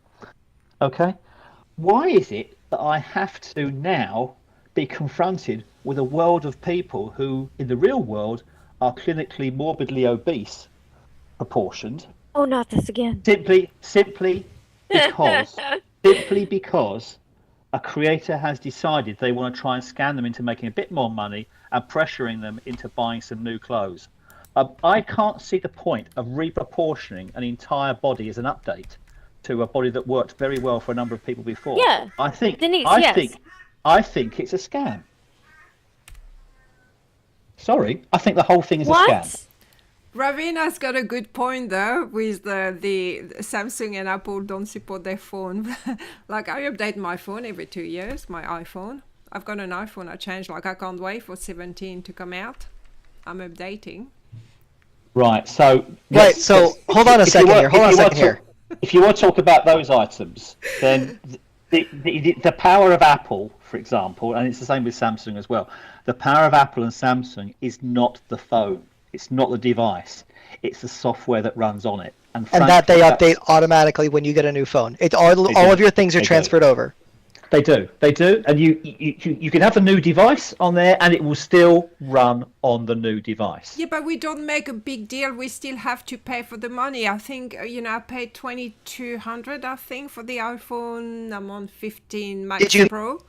okay? Why is it that I have to now be confronted with a world of people who, in the real world, are clinically morbidly obese, proportioned? Oh, not this again. Simply because a creator has decided they want to try and scam them into making a bit more money and pressuring them into buying some new clothes. I can't see the point of reproportioning an entire body as an update to a body that worked very well for a number of people before. Yeah, I think Denise, I think it's a scam. Sorry, I think the whole thing is a scam. Ravina's got a good point though, with the Samsung and Apple don't support their phone. Like I update my phone every 2 years, my iPhone. I've got an iPhone I changed, like I can't wait for 17 to come out. I'm updating. Right, so... Right, so hold on a second here. If you want to talk about those items, then the power of Apple, for example, and it's the same with Samsung as well, the power of Apple and Samsung is not the phone. It's not the device. It's the software that runs on it. And frankly, that they update automatically when you get a new phone. All of your things are transferred over. They do, and you can have a new device on there, and it will still run on the new device. Yeah, but we don't make a big deal. We still have to pay for the money. I think I paid $2,200. I think for the iPhone. I'm on 15 Max Pro.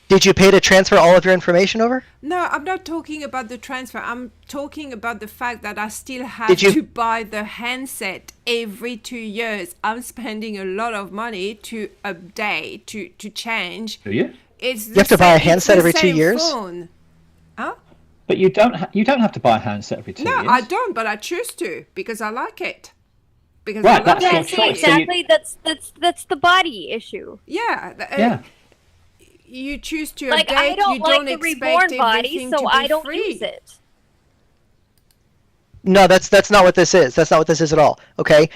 Did you pay to transfer all of your information over? No, I'm not talking about the transfer. I'm talking about the fact that I still have to buy the handset every 2 years. I'm spending a lot of money to update, to change. Do you? You have to buy a handset every 2 years? Phone. Huh? But you don't have to buy a handset every 2 years. No, I don't, but I choose to because I like it. Because right, that's your choice. Exactly. That's the body issue. Yeah. You choose to update. I don't like the reborn body, so I don't free. use it. No, that's not what this is. That's not what this is at all. Okay,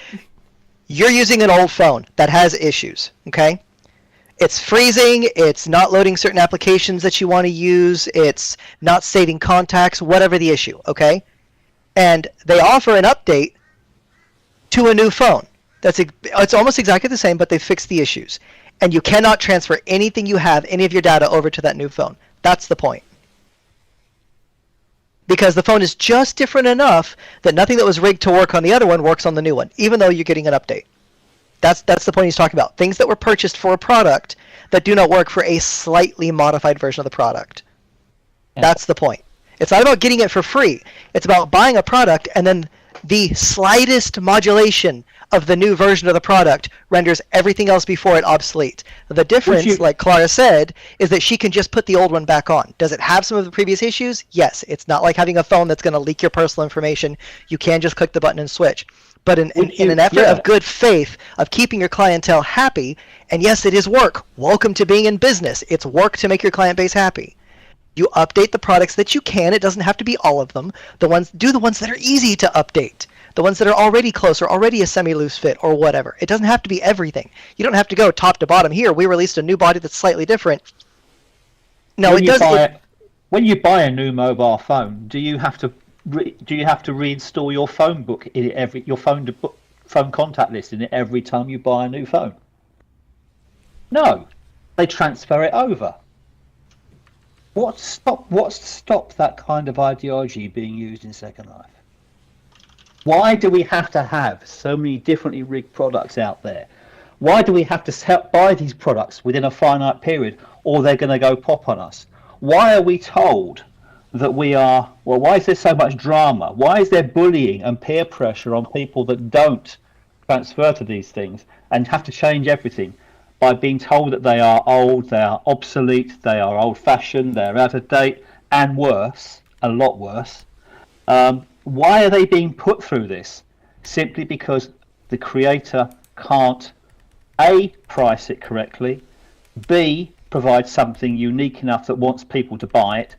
you're using an old phone that has issues. Okay, it's freezing. It's not loading certain applications that you want to use. It's not saving contacts. Whatever the issue. Okay, and they offer an update to a new phone. It's almost exactly the same, but they fixed the issues. And you cannot transfer anything you have, any of your data, over to that new phone. That's the point. Because the phone is just different enough that nothing that was rigged to work on the other one works on the new one, even though you're getting an update. That's the point he's talking about. Things that were purchased for a product that do not work for a slightly modified version of the product. Yeah. That's the point. It's not about getting it for free. It's about buying a product and then the slightest modulation of the new version of the product renders everything else before it obsolete. The difference, like Clara said, is that she can just put the old one back on. Does it have some of the previous issues? Yes. It's not like having a phone that's going to leak your personal information. You can just click the button and switch. But in an effort of good faith, of keeping your clientele happy, and yes, it is work. Welcome to being in business. It's work to make your client base happy. You update the products that you can. It doesn't have to be all of them. Do the ones that are easy to update. The ones that are already close or already a semi-loose fit or whatever. It doesn't have to be everything. You don't have to go top to bottom. Here, we released a new body that's slightly different. No, it doesn't. When you buy a new mobile phone, do you have to reinstall your phone book in your phone contact list in it every time you buy a new phone? No, they transfer it over. What's to stop that kind of ideology being used in Second Life? Why do we have to have so many differently rigged products out there? Why do we have to buy these products within a finite period, or they're going to go pop on us? Why are we told that we are, well, why is there so much drama? Why is there bullying and peer pressure on people that don't transfer to these things and have to change everything by being told that they are old, they are obsolete, they are old-fashioned, they're out of date, and worse, a lot worse? Why are they being put through this? Simply because the creator can't A, price it correctly, B, provide something unique enough that wants people to buy it,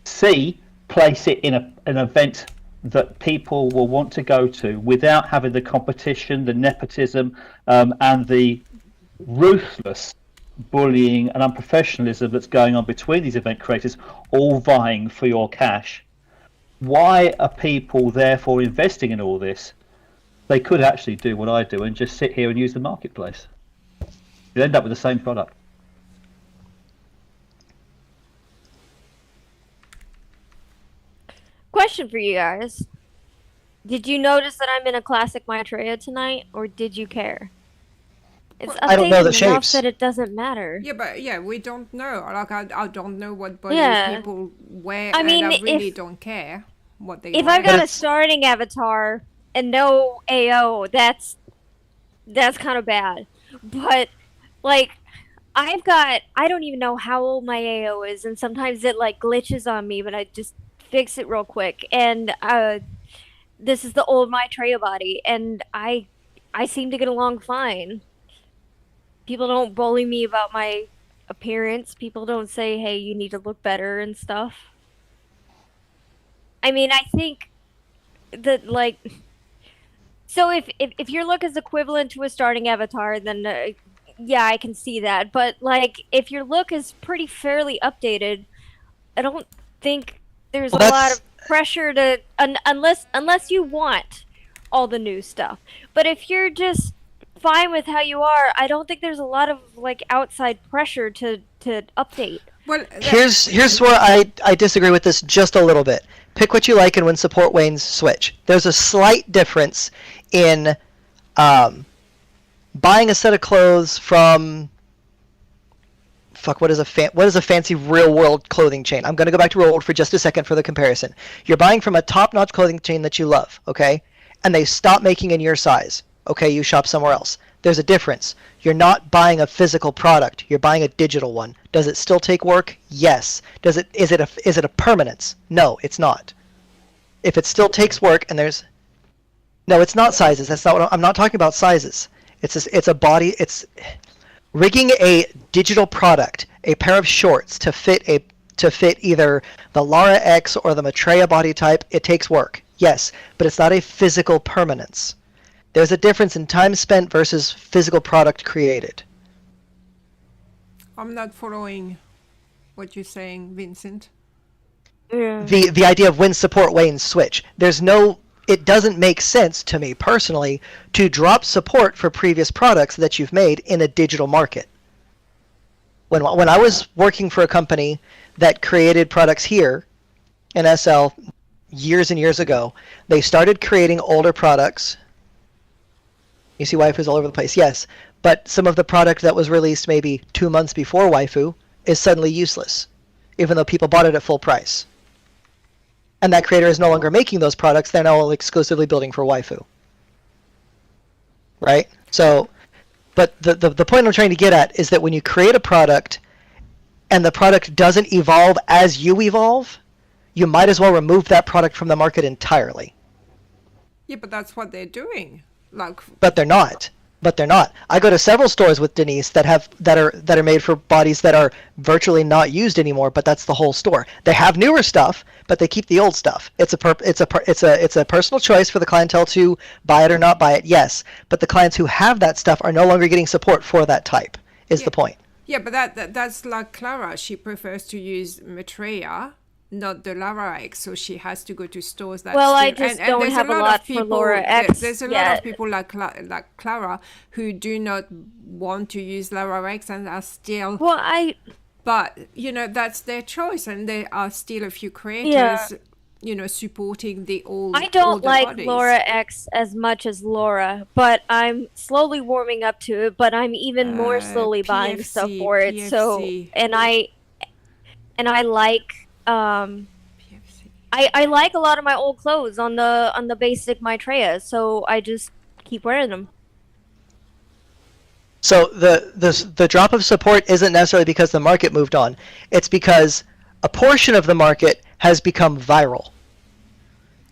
C, place it in an event that people will want to go to without having the competition, the nepotism, and the ruthless bullying and unprofessionalism that's going on between these event creators, all vying for your cash. Why are people therefore investing in all this? They could actually do what I do and just sit here and use the marketplace. You end up with the same product. Question for you guys. Did you notice that I'm in a classic Maitreya tonight, or did you care? It's I don't know the updated enough shapes. that it doesn't matter. Yeah, but yeah, we don't know. Like, I don't know what body Yeah. people wear, I mean, and I really if- don't care what they If wear. I've got a it's- starting avatar and no AO, that's kind of bad. But like, I don't even know how old my AO is, and sometimes it like glitches on me, but I just fix it real quick. And this is the old Maitreya body, and I seem to get along fine. People don't bully me about my appearance. People don't say, "Hey, you need to look better" and stuff. I mean, I think that like, so if your look is equivalent to a starting avatar, then yeah, I can see that. But like, if your look is pretty fairly updated, I don't think there's Well, a lot that's- of pressure to unless you want all the new stuff. But if you're just fine with how you are, I don't think there's a lot of like outside pressure to update. Well, Here's where I disagree with this just a little bit. Pick what you like, and when support wanes, switch. There's a slight difference in buying a set of clothes from what is a fancy real world clothing chain? I'm going to go back to real world for just a second for the comparison. You're buying from a top-notch clothing chain that you love, okay? And they stop making in your size. Okay, you shop somewhere else. There's a difference. You're not buying a physical product. You're buying a digital one. Does it still take work? Yes. Is it a permanence? No, it's not. If it still takes work and no, it's not sizes. That's not what I'm not talking about sizes. It's a body. It's rigging a digital product, a pair of shorts to fit either the Lara X or the Maitreya body type. It takes work. Yes, but it's not a physical permanence. There's a difference in time spent versus physical product created. I'm not following what you're saying, Vincent. The idea of when support wanes, switch. It doesn't make sense to me personally to drop support for previous products that you've made in a digital market. When I was working for a company that created products here in SL years and years ago, they started creating older products. You see waifus all over the place, yes. But some of the product that was released maybe 2 months before waifu is suddenly useless, even though people bought it at full price. And that creator is no longer making those products, they're now exclusively building for waifu. Right? So, but the point I'm trying to get at is that when you create a product and the product doesn't evolve as you evolve, you might as well remove that product from the market entirely. Yeah, but that's what they're doing. Like, But they're not. I go to several stores with Denise that are made for bodies that are virtually not used anymore. But that's the whole store. They have newer stuff, but they keep the old stuff. It's a personal choice for the clientele to buy it or not buy it. Yes, but the clients who have that stuff are no longer getting support for that type. Is the point? yeah, but that's like Clara. She prefers to use Maitreya, not the Lara X, so she has to go to stores that. Well, I still, just and don't there's have a lot lot of for people, Lara X There's a lot yet. of people like Clara who do not want to use Lara X and are still. Well, But that's their choice, and there are still a few creators. Yeah. you know, supporting the old I don't older like bodies. Laura X as much as Laura, but I'm slowly warming up to it, but I'm even more slowly buying stuff PFC, for it. So, PFC, and I like PFC. I like a lot of my old clothes on the basic Maitreya, so I just keep wearing them. So the drop of support isn't necessarily because the market moved on. It's because a portion of the market has become viral.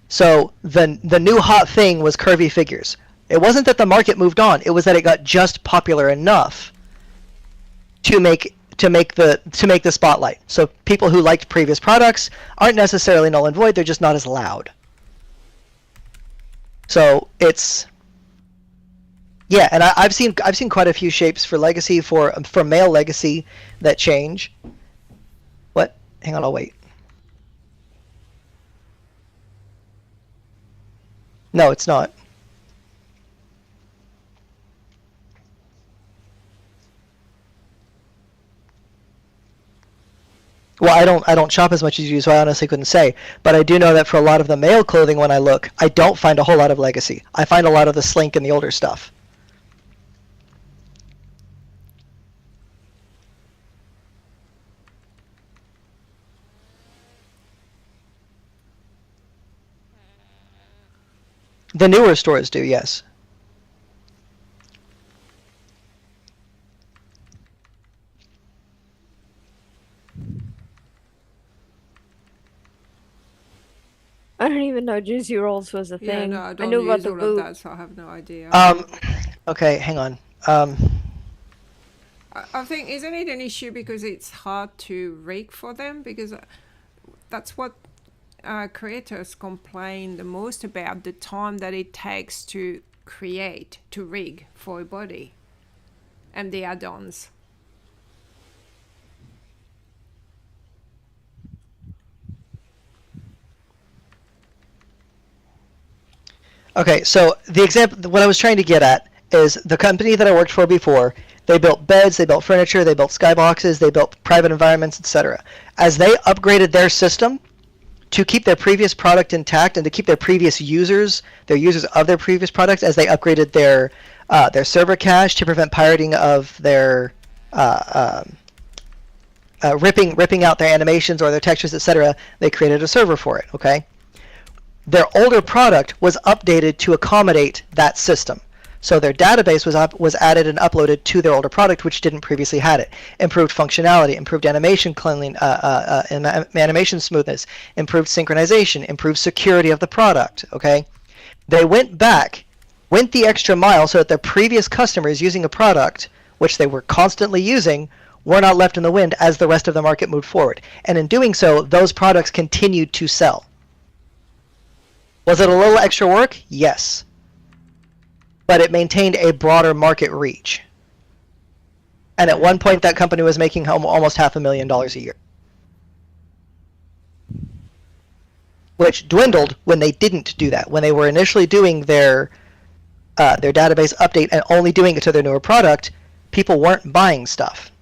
So the new hot thing was curvy figures. It wasn't that the market moved on. It was that it got just popular enough to make the spotlight. So people who liked previous products aren't necessarily null and void. They're just not as loud. So it's yeah, and I've seen quite a few shapes for legacy for male legacy that change. What? Hang on, I'll wait. No, it's not. Well, I don't shop as much as you do, so I honestly couldn't say. But I do know that for a lot of the male clothing, when I look, I don't find a whole lot of legacy. I find a lot of the slink and the older stuff. The newer stores do, yes. I don't even know Juicy Rolls was a Yeah, thing. no, I I don't knew about use the all of boot. that, so I have no idea. Okay, hang on. I think, isn't it an issue because it's hard to rig for them? Because that's what creators complain the most about, the time that it takes to create, to rig for a body and the add-ons. Okay, so the example, what I was trying to get at is the company that I worked for before, they built beds, they built furniture, they built skyboxes, they built private environments, etc. As they upgraded their system to keep their previous product intact and to keep their previous users, their users of their previous products, as they upgraded their server cache to prevent pirating of their ripping out their animations or their textures, etc., they created a server for it, okay? Their older product was updated to accommodate that system. So their database was added and uploaded to their older product, which didn't previously had it. Improved functionality, improved animation cleanliness, animation smoothness, improved synchronization, improved security of the product, okay? They went back, went the extra mile so that their previous customers using a product, which they were constantly using, were not left in the wind as the rest of the market moved forward. And in doing so, those products continued to sell. Was it a little extra work? Yes. But it maintained a broader market reach. And at one point, that company was making almost $500,000 a year. Which dwindled when they didn't do that. When they were initially doing their database update and only doing it to their newer product, people weren't buying stuff.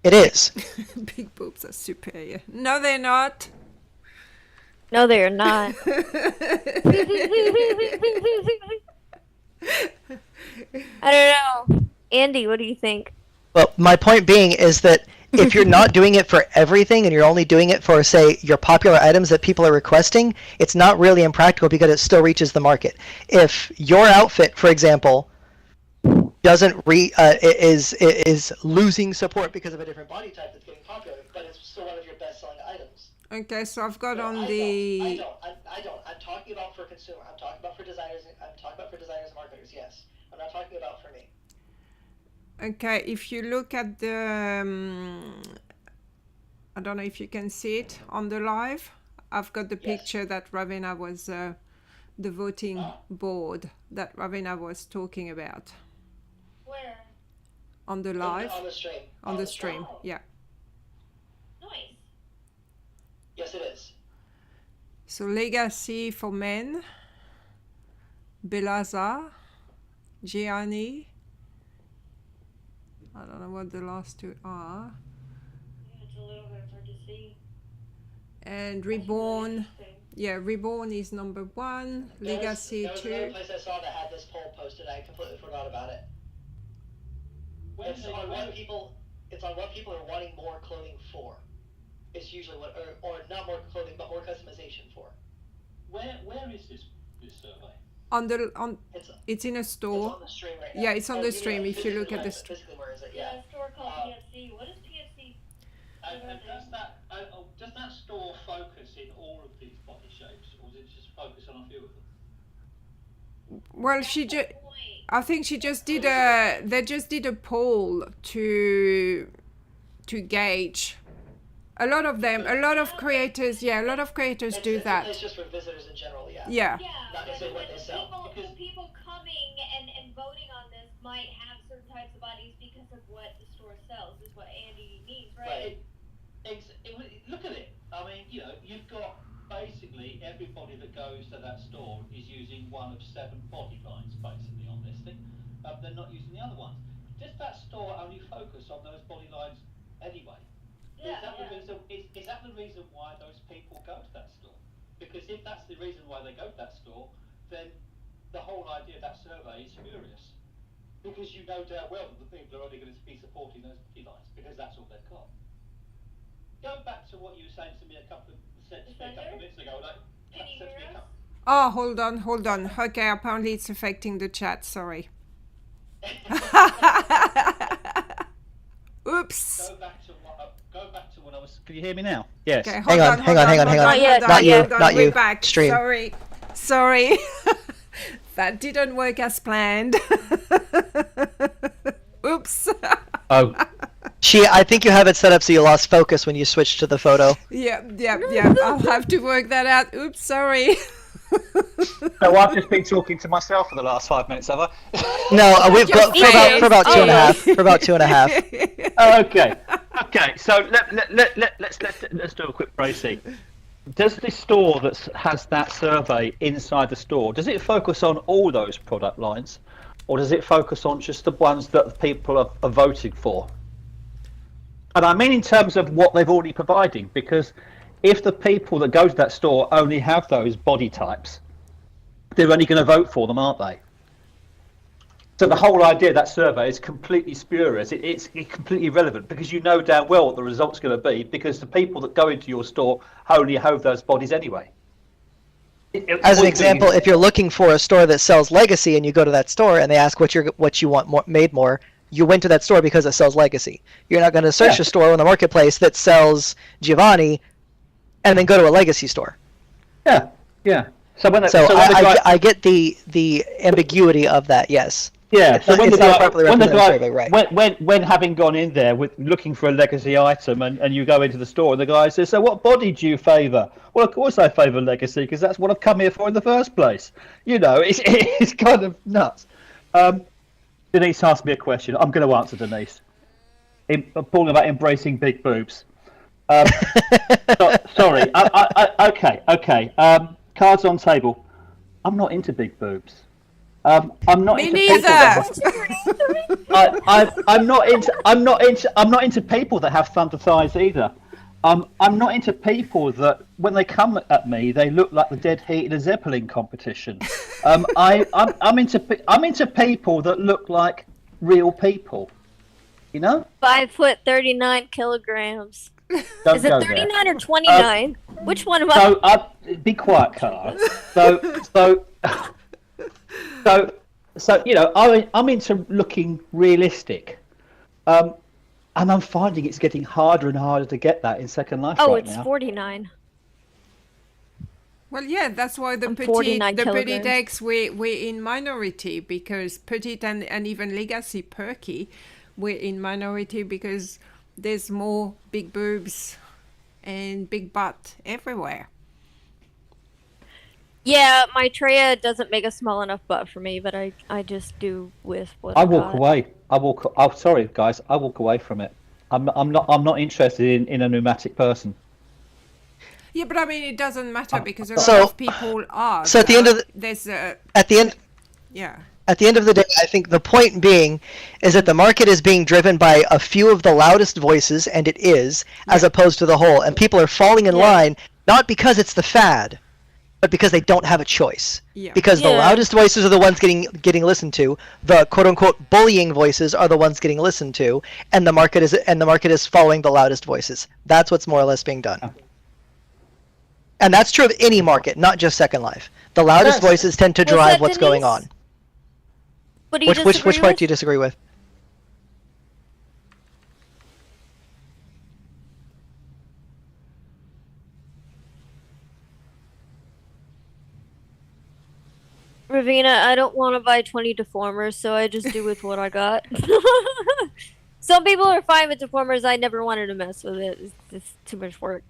It is. Big boobs are superior. No, they're not. No, they are not. I don't know. Andy, what do you think? Well, my point being is that if you're not doing it for everything and you're only doing it for, say, your popular items that people are requesting, it's not really impractical because it still reaches the market. If your outfit, for example, is losing support because of a different body type that's getting popular, but it's still one of your best-selling items. Okay, so I've got on I the... don't. I'm talking about for consumer. I'm talking about for designers. I'm talking about for designers and marketers, yes. I'm not talking about for me. Okay, if you look at the... I don't know if you can see it on the live. I've got the picture that Ravenna was... the voting board that Ravenna was talking about. Where? On the live. On the stream. On the stream, yeah. Nice. Yes, it is. So Legacy for men, Belaza, Gianni. I don't know what the last two are. It's a little And Reborn. Yeah, Reborn is number 1. Legacy there was 2. another place I saw that had this poll posted. I completely forgot about it. It's on what people are wanting more clothing for. It's usually what, or not more clothing, but more customization for. Where is this survey? It's in a store. It's on the stream right now. Yeah, it's on the stream. If you look at the stream. Physically, where is it? Yeah, Yeah. a store called PFC. What is PFC? And does that store focus in all of these body shapes, or does it just focus on a few of them? Well, I think she just did they just did a poll to gauge. A lot of creators do that. It's just for visitors in general, yeah. Yeah. Not necessarily what they sell. People coming and voting on this might have certain types of bodies because of what the store sells, is what Andy means, right? Look at it. I mean, you've got basically everybody that goes to that store is using one of 7 body lines basically on this thing. They're not using the other ones. Does that store only focus on those body lines anyway? Is that the reason why those people go to that store? Because if that's the reason why they go to that store, then the whole idea of that survey is spurious. Because you know damn well that the people are only going to be supporting those body lines because that's all they've got. Go back to what you were saying to me a couple of minutes ago. Can you hear us? Oh, hold on. Okay, apparently it's affecting the chat. Sorry. Oops. Go back to what I was. Can you hear me now? Yes. Okay, Hang on. Not you. We're back. Stream. Sorry. That didn't work as planned. Oops. Oh. I think you have it set up so you lost focus when you switched to the photo. Yeah. I'll have to work that out. Oops, sorry. So I've just been talking to myself for the last 5 mintes, have I? No, we've got for about 2.5. For about 2.5. Okay. So let's do a quick précis. Does the store that has that survey inside the store, does it focus on all those product lines, or does it focus on just the ones that people are voting for? And I mean in terms of what they've already providing, because if the people that go to that store only have those body types, they're only going to vote for them, aren't they? So the whole idea of that survey is completely spurious. It's completely irrelevant because you know damn well what the result's going to be because the people that go into your store only have those bodies anyway. As an example, if you're looking for a store that sells Legacy and you go to that store and they ask what you want made more, you went to that store because it sells Legacy. You're not going to search a store on the marketplace that sells Giovanni and then go to a Legacy store. Yeah. I get the ambiguity of that. Yes. Yeah. So when having gone in there with looking for a Legacy item and you go into the store and the guy says, "So what body do you favour?" Well, of course I favour Legacy because that's what I've come here for in the first place. It's kind of nuts. Denise asked me a question. I'm going to answer Denise. Talking about embracing big boobs. Sorry. Okay. Cards on table. I'm not into big boobs. I'm not Me into neither. I'm not into people that have thunder thighs either. I'm not into people that when they come at me they look like the dead heat in a Zeppelin competition. I'm into people that look like real people. 5 foot 39 kilograms. Don't Is it go 39 there. or 29? Which one am I? So be quiet, Carl. I'm into looking realistic. And I'm finding it's getting harder and harder to get that in Second Life Oh, right it's now. 49. Well, yeah, that's why the 49 petite decks we're in minority because petite and even Legacy perky we're in minority because there's more big boobs and big butt everywhere. Yeah, my Treya doesn't make a small enough butt for me, but I just do with what I walk away. Oh, sorry, guys. I walk away from it. I'm not interested in a pneumatic person. Yeah, but I mean it doesn't matter because a lot of people are. So at the end of there's a at the end. yeah. At the end of the day, I think the point being is that the market is being driven by a few of the loudest voices, and it is, as opposed to the whole. And people are falling in line, not because it's the fad, but because they don't have a choice. Yeah. Because the loudest voices are the ones getting listened to. The quote unquote bullying voices are the ones getting listened to, and the market is following the loudest voices. That's what's more or less being done. And that's true of any market, not just Second Life. The loudest voices tend to drive what's going on. What do you Which part do you disagree with? Ravina, I don't want to buy 20 deformers, so I just do with what I got. Some people are fine with deformers. I never wanted to mess with it. It's too much work.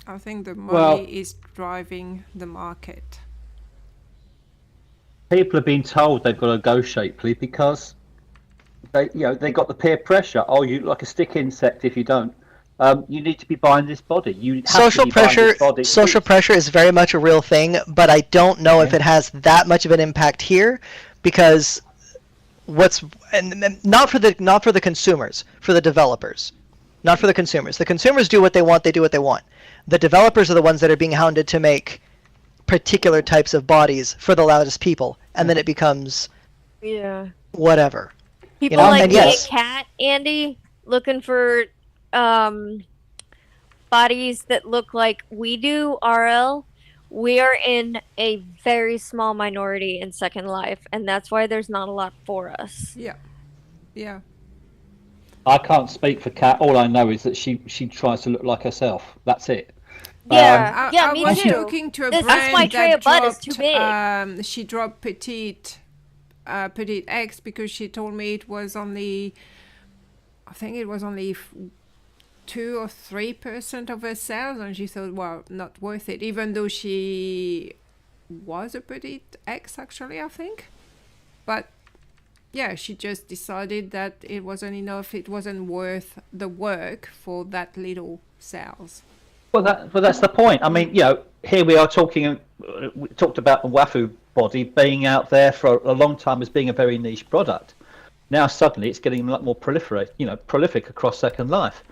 I think the money is driving the market. People are being told they've got to go shapely because they got the peer pressure. Oh, you look like a stick insect if you don't. You need to be buying this body. Social pressure is very much a real thing, but I don't know if it has that much of an impact here, because not for the consumers, for the developers, not for the consumers. The consumers do what they want. They do what they want. The developers are the ones that are being hounded to make particular types of bodies for the loudest people, and then it becomes whatever. People like me and Cat, Andy, looking for bodies that look like we do, RL. We are in a very small minority in Second Life, and that's why there's not a lot for us. Yeah. I can't speak for Kat. All I know is that she tries to look like herself. That's it. Me I was too. talking to a That's brand my tray that of butt dropped, is too big. she dropped Petite X because she told me it was only, I think it was only 2 or 3% of her sales, and she thought, well, not worth it, even though she was a Petite X actually, I think. But yeah, she just decided that it wasn't enough, it wasn't worth the work for that little sales. Well, that's the point. I mean, here we are talking. We talked about the Wafu body being out there for a long time as being a very niche product. Now suddenly it's getting a lot more prolific across Second Life.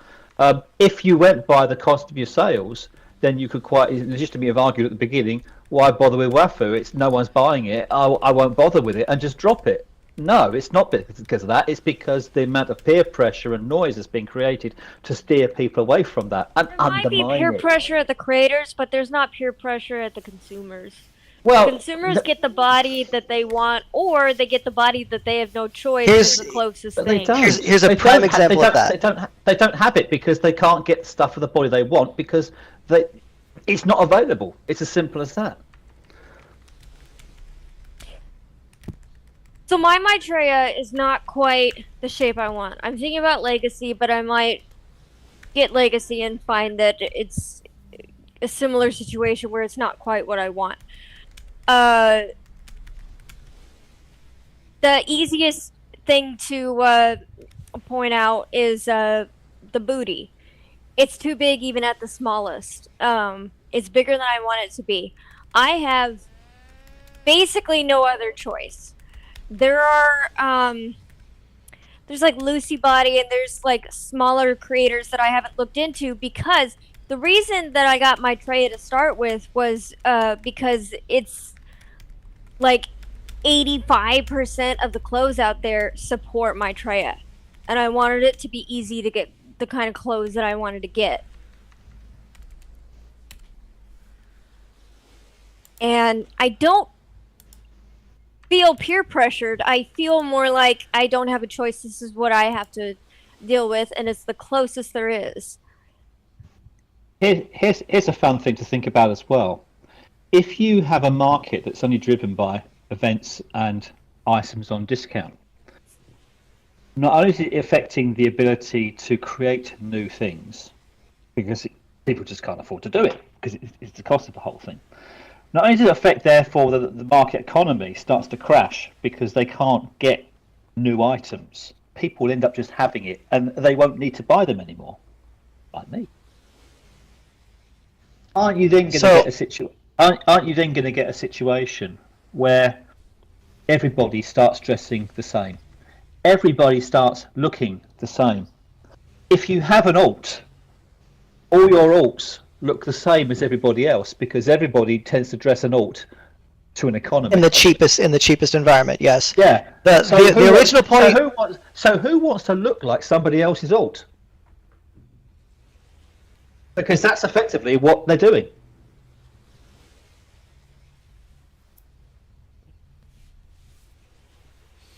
If you went by the cost of your sales, then you could quite legitimately have argued at the beginning, why bother with Wafu? It's no one's buying it. I won't bother with it and just drop it. No, it's not because of that. It's because the amount of peer pressure and noise has been created to steer people away from that and undermine it. There might be peer pressure at the creators, but there's not peer pressure at the consumers. Well, the consumers get the body that they want, or they get the body that they have no choice. Is the closest thing. Here's a prime example of that. They don't have it because they can't get stuff for the body they want because it's not available. It's as simple as that. So my Maitreya is not quite the shape I want. I'm thinking about Legacy, but I might get Legacy and find that it's a similar situation where it's not quite what I want. The easiest thing to point out is the booty. It's too big even at the smallest. It's bigger than I want it to be. I have basically no other choice. There are there's like Lucy Body and there's like smaller creators that I haven't looked into, because the reason that I got Maitreya to start with was because it's like 85% of the clothes out there support Maitreya, and I wanted it to be easy to get the kind of clothes that I wanted to get. And I don't feel peer pressured. I feel more like I don't have a choice. This is what I have to deal with, and it's the closest there is. Here's a fun thing to think about as well. If you have a market that's only driven by events and items on discount, not only is it affecting the ability to create new things, because people just can't afford to do it because it's the cost of the whole thing. Not only does it affect, therefore, the market economy starts to crash because they can't get new items. People end up just having it, and they won't need to buy them anymore, like me. Aren't you then going to get a situation where everybody starts dressing the same. Everybody starts looking the same. If you have an alt, all your alts look the same as everybody else because everybody tends to dress an alt to an economy. In the cheapest environment, yes. Yeah. The original point. So who wants to look like somebody else's alt? Because that's effectively what they're doing.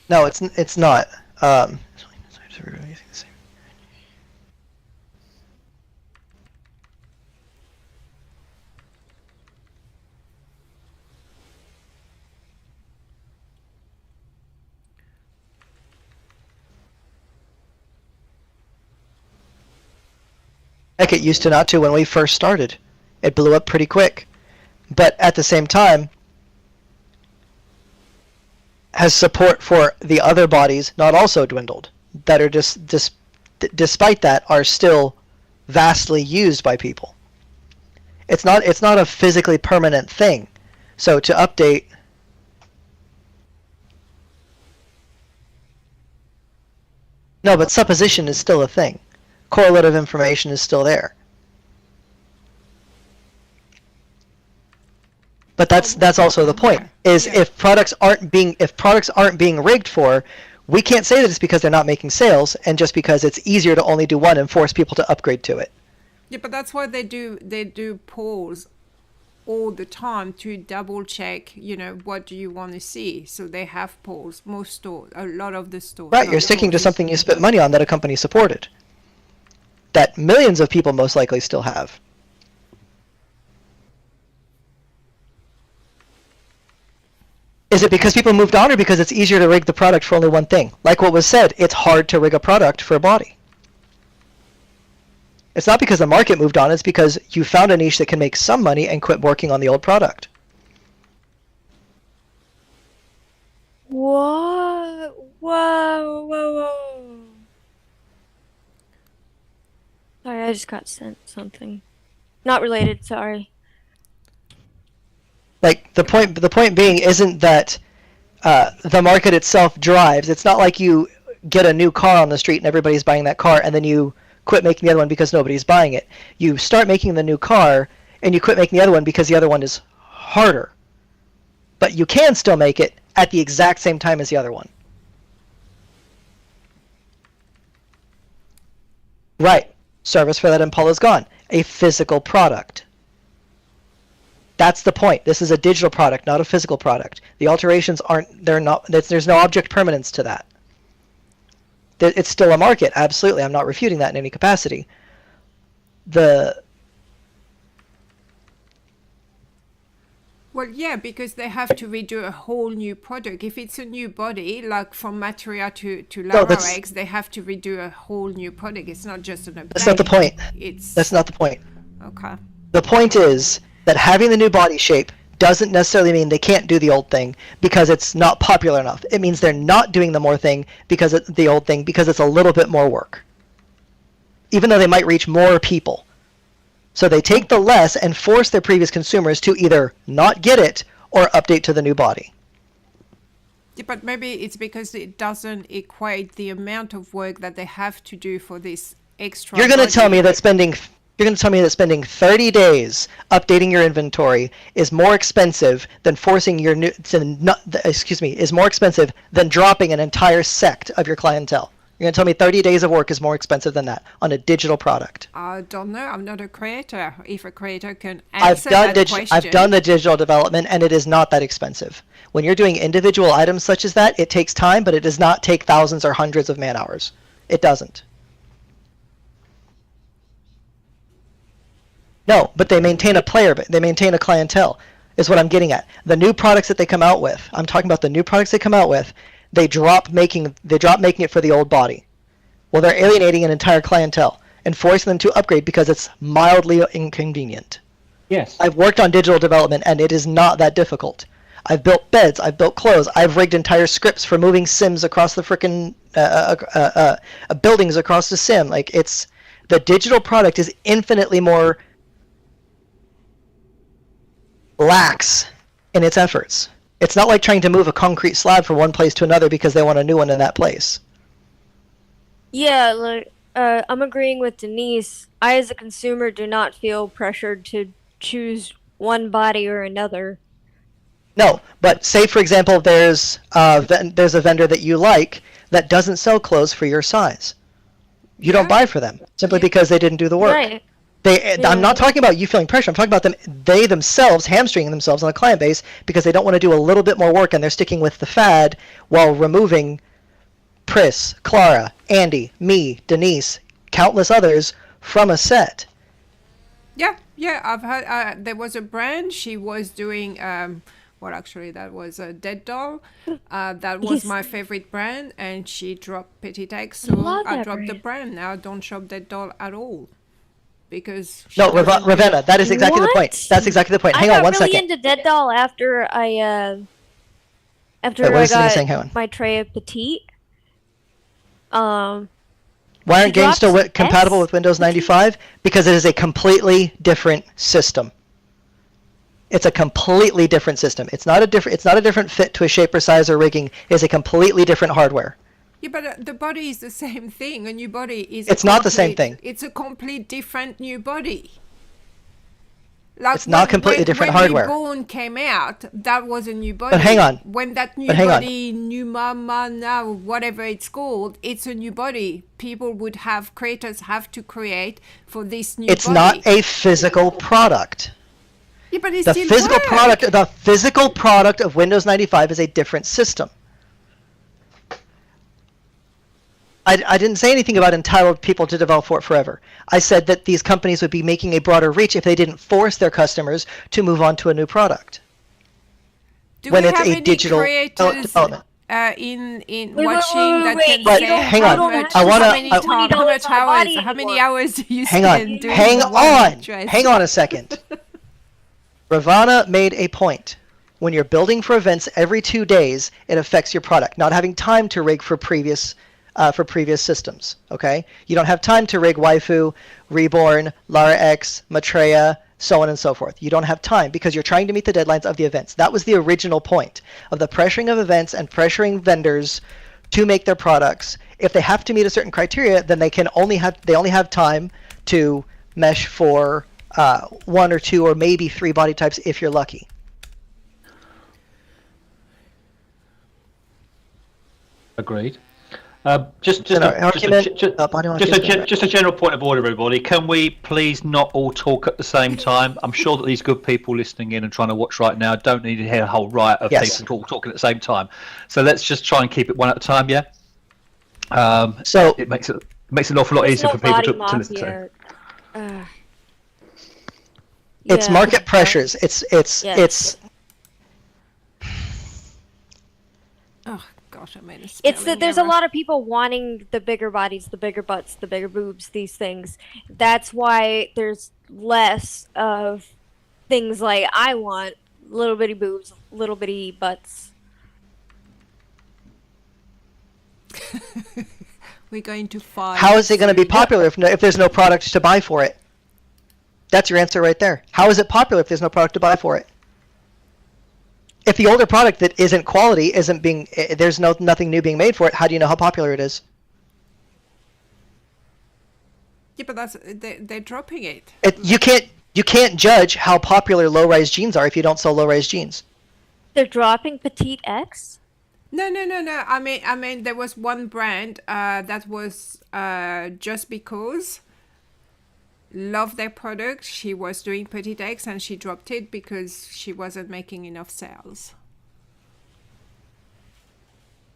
No, it's not. Heck, it used to not to when we first started. It blew up pretty quick. But at the same time, has support for the other bodies not also dwindled? That are despite that, are still vastly used by people. It's not a physically permanent thing. So to update... No, but supposition is still a thing. Correlative information is still there. But that's also the point. Is if products aren't being rigged for, we can't say that it's because they're not making sales and just because it's easier to only do one and force people to upgrade to it. Yeah, but that's why they do polls all the time to double check, what do you want to see. So they have polls. Most stores, a lot of the stores. Right, you're sticking to something you spent money on that a company supported. That millions of people most likely still have. Is it because people moved on or because it's easier to rig the product for only one thing? Like what was said, it's hard to rig a product for a body. It's not because the market moved on, it's because you found a niche that can make some money and quit working on the old product. Whoa, whoa, whoa, whoa. Sorry, I just got sent something. Not related, sorry. Like the point being isn't that the market itself drives. It's not like you get a new car on the street and everybody's buying that car and then you quit making the other one because nobody's buying it. You start making the new car and you quit making the other one because the other one is harder. But you can still make it at the exact same time as the other one. Right. Service for that Impala is gone. A physical product. That's the point. This is a digital product, not a physical product. The alterations there's no object permanence to that. It's still a market, absolutely. I'm not refuting that in any capacity. Well, yeah, because they have to redo a whole new product. If it's a new body, like from Materia to Lara X, they have to redo a whole new product. It's not just an update. That's not the point. That's not the point. Okay. The point is that having the new body shape doesn't necessarily mean they can't do the old thing because it's not popular enough. It means they're not doing the old thing because it's a little bit more work. Even though they might reach more people. So they take the less and force their previous consumers to either not get it or update to the new body. Yeah, but maybe it's because it doesn't equate the amount of work that they have to do for this extra. You're going to tell me that spending 30 days updating your inventory is more expensive than is more expensive than dropping an entire sect of your clientele. You're going to tell me 30 days of work is more expensive than that on a digital product. I don't know. I'm not a creator. If a creator can answer that question. I've done the digital development, and it is not that expensive. When you're doing individual items such as that, it takes time, but it does not take thousands or hundreds of man hours. It doesn't. No, but they maintain a they maintain a clientele, is what I'm getting at. The new products that they come out with, I'm talking about the new products they come out with, they drop making it for the old body. Well, they're alienating an entire clientele and forcing them to upgrade because it's mildly inconvenient. Yes. I've worked on digital development, and it is not that difficult. I've built beds, I've built clothes, I've rigged entire scripts for moving sims across the frickin' buildings across the sim. Like, the digital product is infinitely more lax in its efforts. It's not like trying to move a concrete slab from one place to another because they want a new one in that place. Yeah, like I'm agreeing with Denise. I, as a consumer, do not feel pressured to choose one body or another. No, but say for example, there's a vendor that you like that doesn't sell clothes for your size. You don't buy for them simply because they didn't do the work. Right. I'm not talking about you feeling pressure. I'm talking about they themselves hamstringing themselves on a client base because they don't want to do a little bit more work and they're sticking with the fad while removing Pris, Clara, Andy, me, Denise, countless others from a set. Yeah, I've heard there was a brand, she was doing well, actually that was a Dead Doll. That was my favorite brand, and she dropped Petite X, so I dropped the brand. Now I don't shop Dead Doll at all. Because Ravenna, that is exactly the point. That's exactly the point. Hang on one second. I got really into Dead Doll after I got my tray of Petite. Why aren't games still compatible with Windows 95? Because it is a completely different system. It's a completely different system. It's not a different fit to a shape or size or rigging. It's a completely different hardware. Yeah, but the body is the same thing. A new body is. It's not the same thing. It's a complete different new body. Like it's not completely different hardware. When Reborn came out, that was a new body. But hang on. When that new body, new mama now, whatever it's called, it's a new body. Creators have to create for this new body. It's not a physical product. Yeah, but it's the physical product of Windows 95 is a different system. I didn't say anything about entitled people to develop for it forever. I said that these companies would be making a broader reach if they didn't force their customers to move on to a new product. When it's a digital development. In watching that can but say hang on. how many hours do you spend doing hang on a second. Ravana made a point. When you're building for events every 2 days, it affects your product. Not having time to rig for previous systems, okay? You don't have time to rig Waifu, Reborn, Lara X, Maitreya, so on and so forth. You don't have time because you're trying to meet the deadlines of the events. That was the original point of the pressuring of events and pressuring vendors to make their products. If they have to meet a certain criteria, then they only have time to mesh for 1 or 2 or maybe 3 body types if you're lucky. Agreed. Just a general point of order, everybody. Can we please not all talk at the same time? I'm sure that these good people listening in and trying to watch right now don't need to hear a whole riot of people talking at the same time. So let's just try and keep it one at a time, yeah? So it makes it an awful lot easier for people to listen to. It's market pressures. It's oh gosh, I made a it's that there's a lot of people wanting the bigger bodies, the bigger butts, the bigger boobs, these things. That's why there's less of things like I want little bitty boobs, little bitty butts. We're going to fight. How is it going to be popular if there's no product to buy for it? That's your answer right there. How is it popular if there's no product to buy for it? If the older product that isn't quality there's nothing new being made for it, how do you know how popular it is? Yeah, but they're dropping it. You can't judge how popular low-rise jeans are if you don't sell low-rise jeans. They're dropping Petite X? No. I mean, there was one brand that was just because loved their product. She was doing Petite X and she dropped it because she wasn't making enough sales.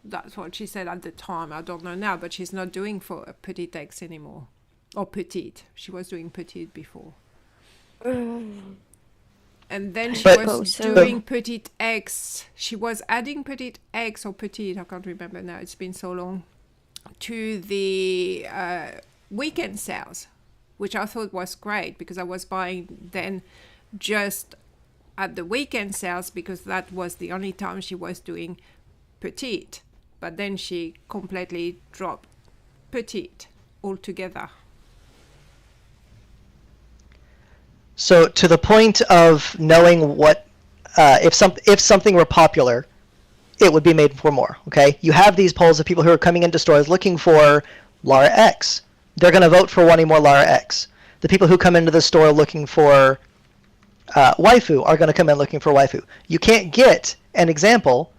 That's what she said at the time. I don't know now, but she's not doing for a Petite X anymore. Or Petite. She was doing Petite before. And then she was doing Petite X. She was adding Petite X or Petite, I can't remember now, it's been so long, to the weekend sales, which I thought was great because I was buying then just at the weekend sales because that was the only time she was doing Petite. But then she completely dropped Petite altogether. So to the point of knowing what if something were popular, it would be made for more. Okay, you have these polls of people who are coming into stores looking for Lara X. They're going to vote for wanting more Lara X. The people who come into the store looking for waifu are going to come in looking for waifu. You can't get an example,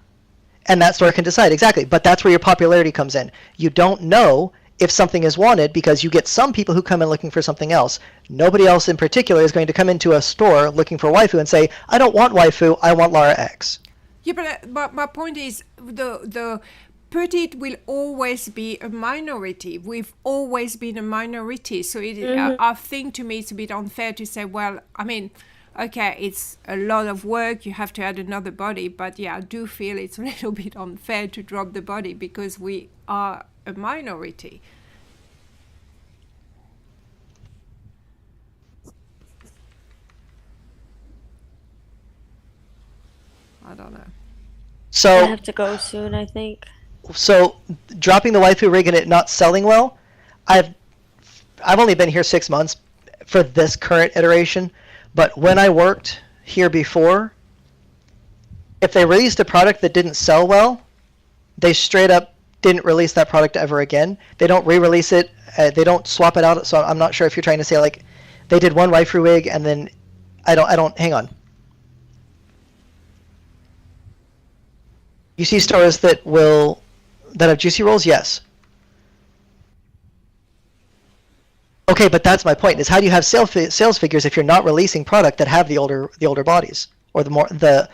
and that store can decide exactly. But that's where your popularity comes in. You don't know if something is wanted because you get some people who come in looking for something else. Nobody else in particular is going to come into a store looking for waifu and say, I don't want waifu, I want Lara X. Yeah, but my point is the petite will always be a minority. We've always been a minority. So I think to me it's a bit unfair to say, well, I mean, okay, it's a lot of work, you have to add another body, but yeah, I do feel it's a little bit unfair to drop the body because we are a minority. I don't know. So I have to go soon, I think. So dropping the waifu rig and it not selling well, I've only been here 6 months for this current iteration, but when I worked here before, if they released a product that didn't sell well, they straight up didn't release that product ever again. They don't re-release it. They don't swap it out. So I'm not sure if you're trying to say like they did one waifu rig and then I don't hang on. You see stores that have juicy rolls? Yes. Okay, but that's my point. Is how do you have sales figures if you're not releasing product that have the older bodies or the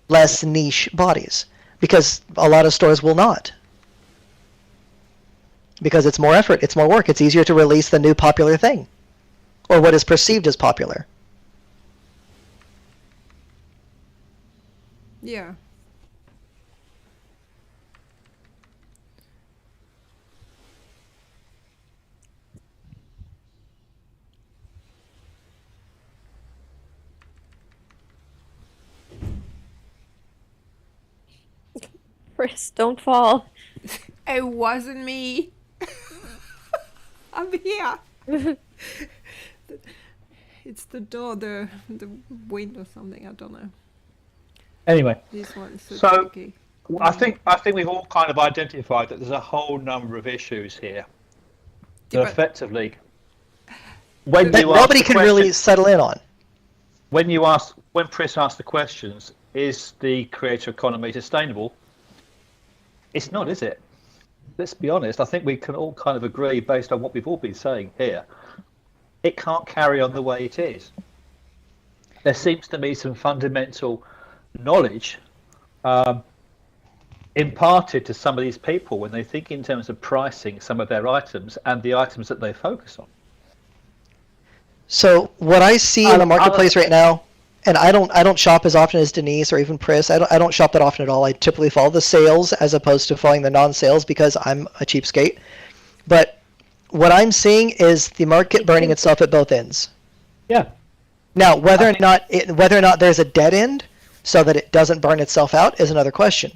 less niche bodies? Because a lot of stores will not. Because it's more effort, it's more work, it's easier to release the new popular thing, or what is perceived as popular. Yeah. Chris, don't fall. It wasn't me. I'm here. It's the door, the wind or something. I don't know. Anyway, This one's so tricky. I think we've all kind of identified that there's a whole number of issues here that but- effectively, when That you ask nobody the can question- really settle in on. when Chris asked the questions, is the creator economy sustainable? It's not, is it? Let's be honest. I think we can all kind of agree, based on what we've all been saying here, it can't carry on the way it is. There seems to be some fundamental knowledge imparted to some of these people when they think in terms of pricing some of their items and the items that they focus on. So what I see in the marketplace right now, and I don't shop as often as Denise or even Pris. I don't shop that often at all. I typically follow the sales as opposed to following the non-sales because I'm a cheapskate. But what I'm seeing is the market burning itself at both ends. Yeah. Now, whether or not there's a dead end so that it doesn't burn itself out is another question.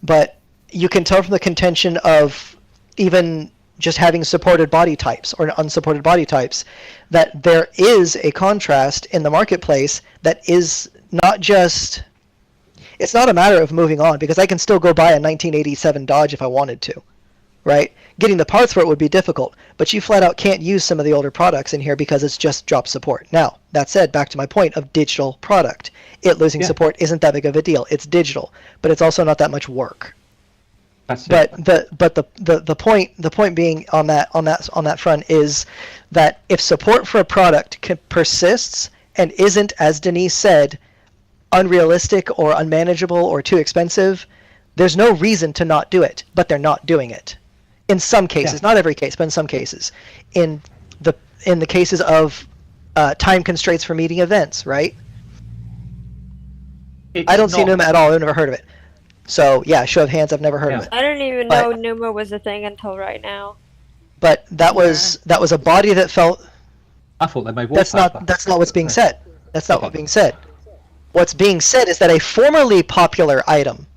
But you can tell from the contention of even just having supported body types or unsupported body types that there is a contrast in the marketplace that is not just, it's not a matter of moving on because I can still go buy a 1987 Dodge if I wanted to, right? Getting the parts for it would be difficult, but you flat out can't use some of the older products in here because it's just drop support. Now, that said, back to my point of digital product, it losing support isn't that big of a deal. It's digital, but it's also not that much work. But the point being on that front is that if support for a product persists and isn't, as Denise said, unrealistic or unmanageable or too expensive, there's no reason to not do it. But they're not doing it. In some cases, not every case, but in some cases. In the cases of time constraints for meeting events, right? I don't see Numa at all. I've never heard of it. So yeah, show of hands, I've never heard of it. I didn't even know Numa was a thing until right now. But that was a body that felt. I thought they made wallpaper. That's not what's being said. That's not what's being said. What's being said is that a formerly popular item,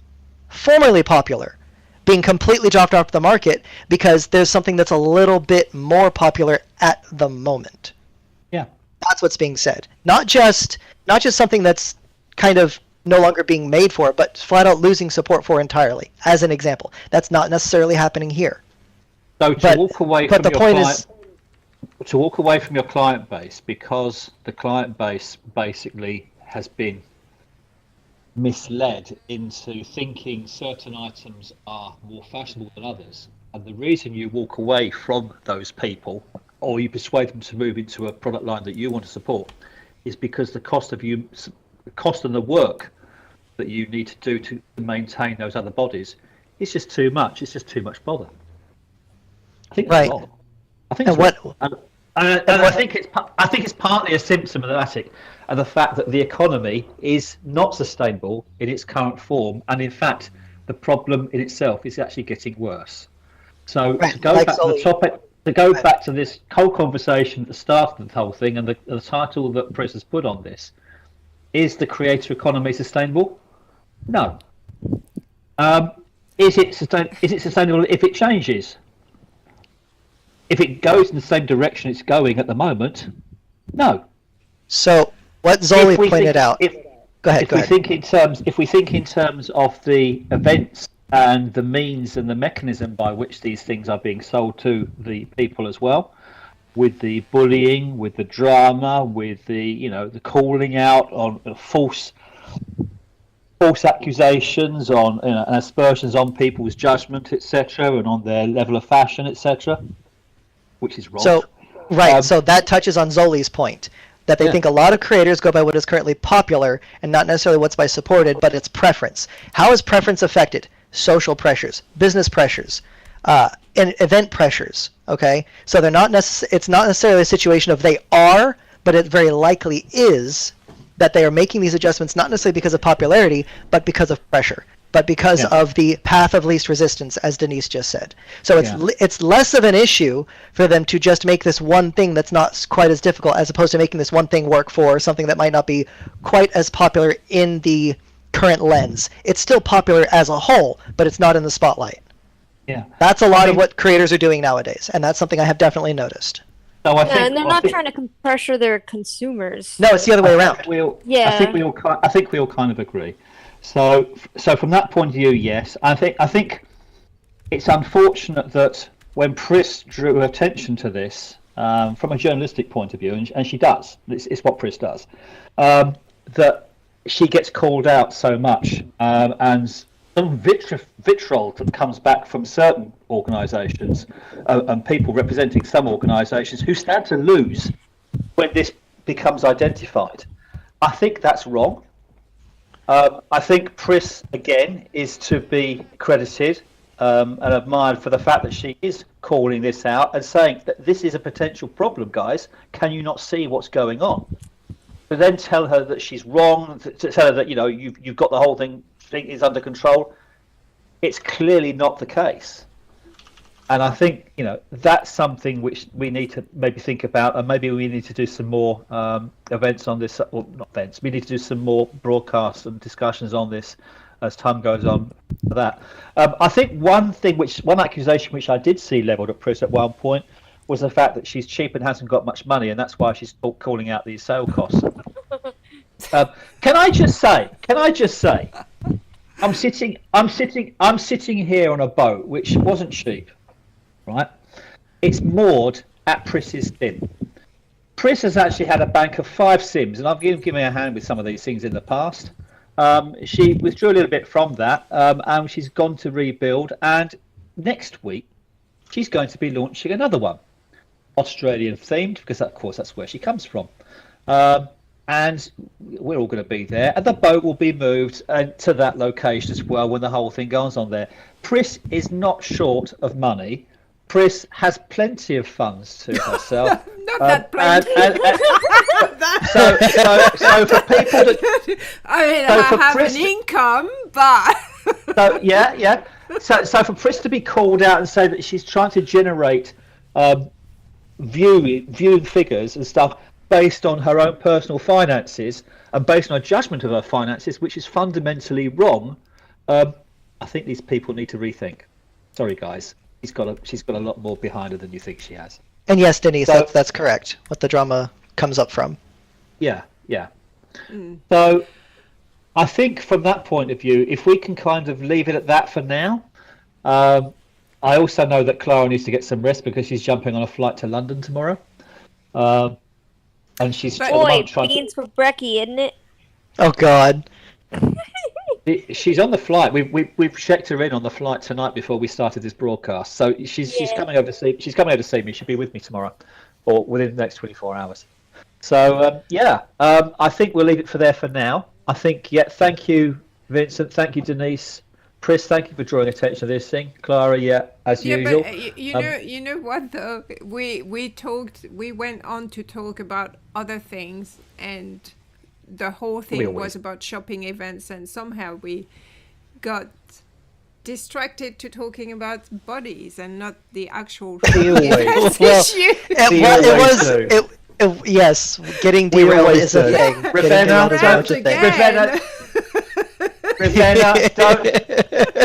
being completely dropped off the market because there's something that's a little bit more popular at the moment. Yeah. That's what's being said. Not just something that's kind of no longer being made for, but flat out losing support for entirely, as an example. That's not necessarily happening here. So to walk away from the your point client, is, to walk away from your client base because the client base basically has been misled into thinking certain items are more fashionable than others, and the reason you walk away from those people or you persuade them to move into a product line that you want to support is because the cost and the work that you need to do to maintain those other bodies is just too much. It's just too much bother. I think that's wrong. I think it's wrong. And I think it's partly a symptomatic of the fact that the economy is not sustainable in its current form, and in fact, the problem in itself is actually getting worse. So to go back to the topic, to go back to this whole conversation at the start of the whole thing, and the title that Chris has put on this, is the creator economy sustainable? No. Is it sustainable if it changes? If it goes in the same direction it's going at the moment, no. So what Zoli pointed out. Go ahead. If we think in terms of the events and the means and the mechanism by which these things are being sold to the people as well, with the bullying, with the drama, with the the calling out on false accusations, on and aspersions on people's judgment, etc., and on their level of fashion, etc., which is wrong. So so that touches on Zoli's point, that they think a lot of creators go by what is currently popular and not necessarily what's by supported, but it's preference. How is preference affected? Social pressures, business pressures, and event pressures. Okay, so they're not it's not necessarily a situation of they are, but it very likely is that they are making these adjustments not necessarily because of popularity, but because of pressure, but because of the path of least resistance, as Denise just said. So it's less of an issue for them to just make this one thing that's not quite as difficult, as opposed to making this one thing work for something that might not be quite as popular in the current lens. It's still popular as a whole, but it's not in the spotlight. Yeah, that's a lot of what creators are doing nowadays, and that's something I have definitely noticed. So and they're not trying to pressure their consumers. No, it's the other way around. I think we all kind of agree. So from that point of view, yes, I think it's unfortunate that when Pris drew attention to this from a journalistic point of view, and she does, it's what Pris does, that she gets called out so much, and some vitriol that comes back from certain organisations and people representing some organisations who stand to lose when this becomes identified. I think that's wrong. I think Pris, again, is to be credited and admired for the fact that she is calling this out and saying that this is a potential problem, guys. Can you not see what's going on? But then tell her that she's wrong, to tell her that you've got the whole thing is under control. It's clearly not the case. And I think that's something which we need to maybe think about, and maybe we need to do some more events on this, or not events. We need to do some more broadcasts and discussions on this as time goes on. For that, I think one accusation which I did see levelled at Pris at one point was the fact that she's cheap and hasn't got much money, and that's why she's calling out these sale costs. Can I just say? I'm sitting here on a boat which wasn't cheap. Right, it's moored at Pris's sim. Pris has actually had a bank of 5 sims, and I've given her a hand with some of these things in the past. She withdrew a little bit from that, and she's gone to rebuild. And next week, she's going to be launching another one, Australian themed, because of course that's where she comes from. And we're all going to be there, and the boat will be moved to that location as well when the whole thing goes on there. Pris is not short of money. Pris has plenty of funds to herself. Not that plenty. So for people that, I have an income, but So for Pris to be called out and say that she's trying to generate viewing figures and stuff based on her own personal finances and based on a judgment of her finances, which is fundamentally wrong, I think these people need to rethink. Sorry, guys. She's got a lot more behind her than you think she has. And yes, Denise, that's correct. What the drama comes up from. Yeah. So I think from that point of view, if we can kind of leave it at that for now. I also know that Clara needs to get some rest because she's jumping on a flight to London tomorrow. And she's at the Boy, moment trying beans for brekkie, isn't it? Oh God. She's on the flight. We've checked her in on the flight tonight before we started this broadcast. So she's coming over to see. She's coming over to see me. She'll be with me tomorrow, or within the next 24 hours. So I think we'll leave it there for now. I think thank you, Vincent. Thank you, Denise. Chris, thank you for drawing attention to this thing. Clara, as usual. But you know what though? We went on to talk about other things, and the whole thing was about shopping events, and somehow we got distracted to talking about bodies and not the actual events issue. Yes, getting derailed is a thing.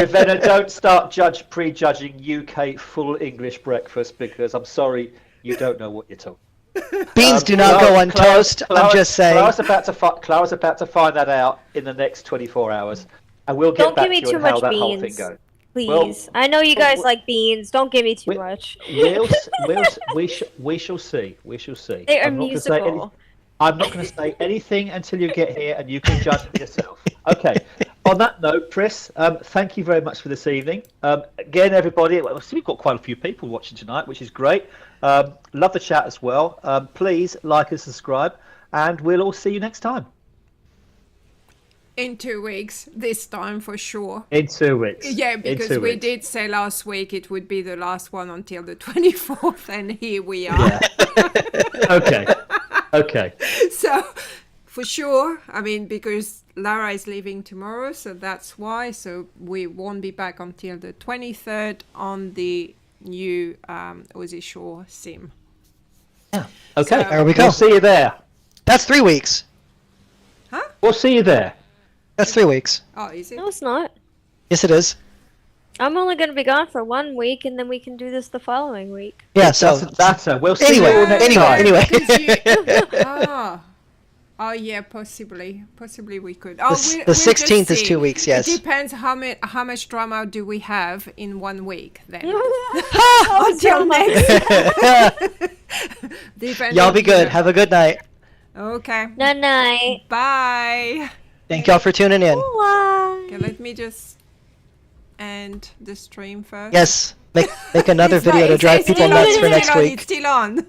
Ravenna, don't start prejudging UK full English breakfast, because I'm sorry, you don't know what you're talking. Beans do not go on toast. I'm just saying. Clara's about to find that out in the next 24 hours, and we'll get back to you on how that whole thing goes. Please, well, I know you guys like beans. Don't give me too much. We shall see. We shall see. They are musical. I'm not going to say anything until you get here, and you can judge for yourself. Okay. On that note, Chris, thank you very much for this evening. Again, everybody, we've got quite a few people watching tonight, which is great. Love the chat as well. Please like and subscribe, and we'll all see you next time. In 2 weeks, this time for sure. In 2 weeks. Yeah, because we did say last week it would be the last one until the 24th, and here we are. Yeah. Okay. So, for sure, I mean, because Lara is leaving tomorrow, so that's why. So we won't be back until the 23rd on the new Aussie Shore sim. Yeah. Okay. So, there we go. We'll see you there. That's 3 weeks. Huh? We'll see you there. That's 3 weeks. Oh, is it? No, it's not. Yes, it is. I'm only going to be gone for 1 week, and then we can do this the following week. Yeah, so we'll see you all next time. Anyway. Oh yeah, possibly we could. The 16th is 2 weeks. Yes. It depends how much drama do we have in 1 week then. Until next. Y'all be good. Have a good night. Okay. Night night. Bye. Thank y'all for tuning in. Okay, let me just end the stream first. Yes. Make another video to drive people nuts for next week. It's still on.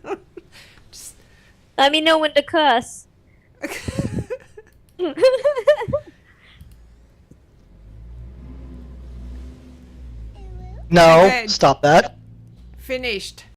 Let me know when to cuss. No, stop that. Finished.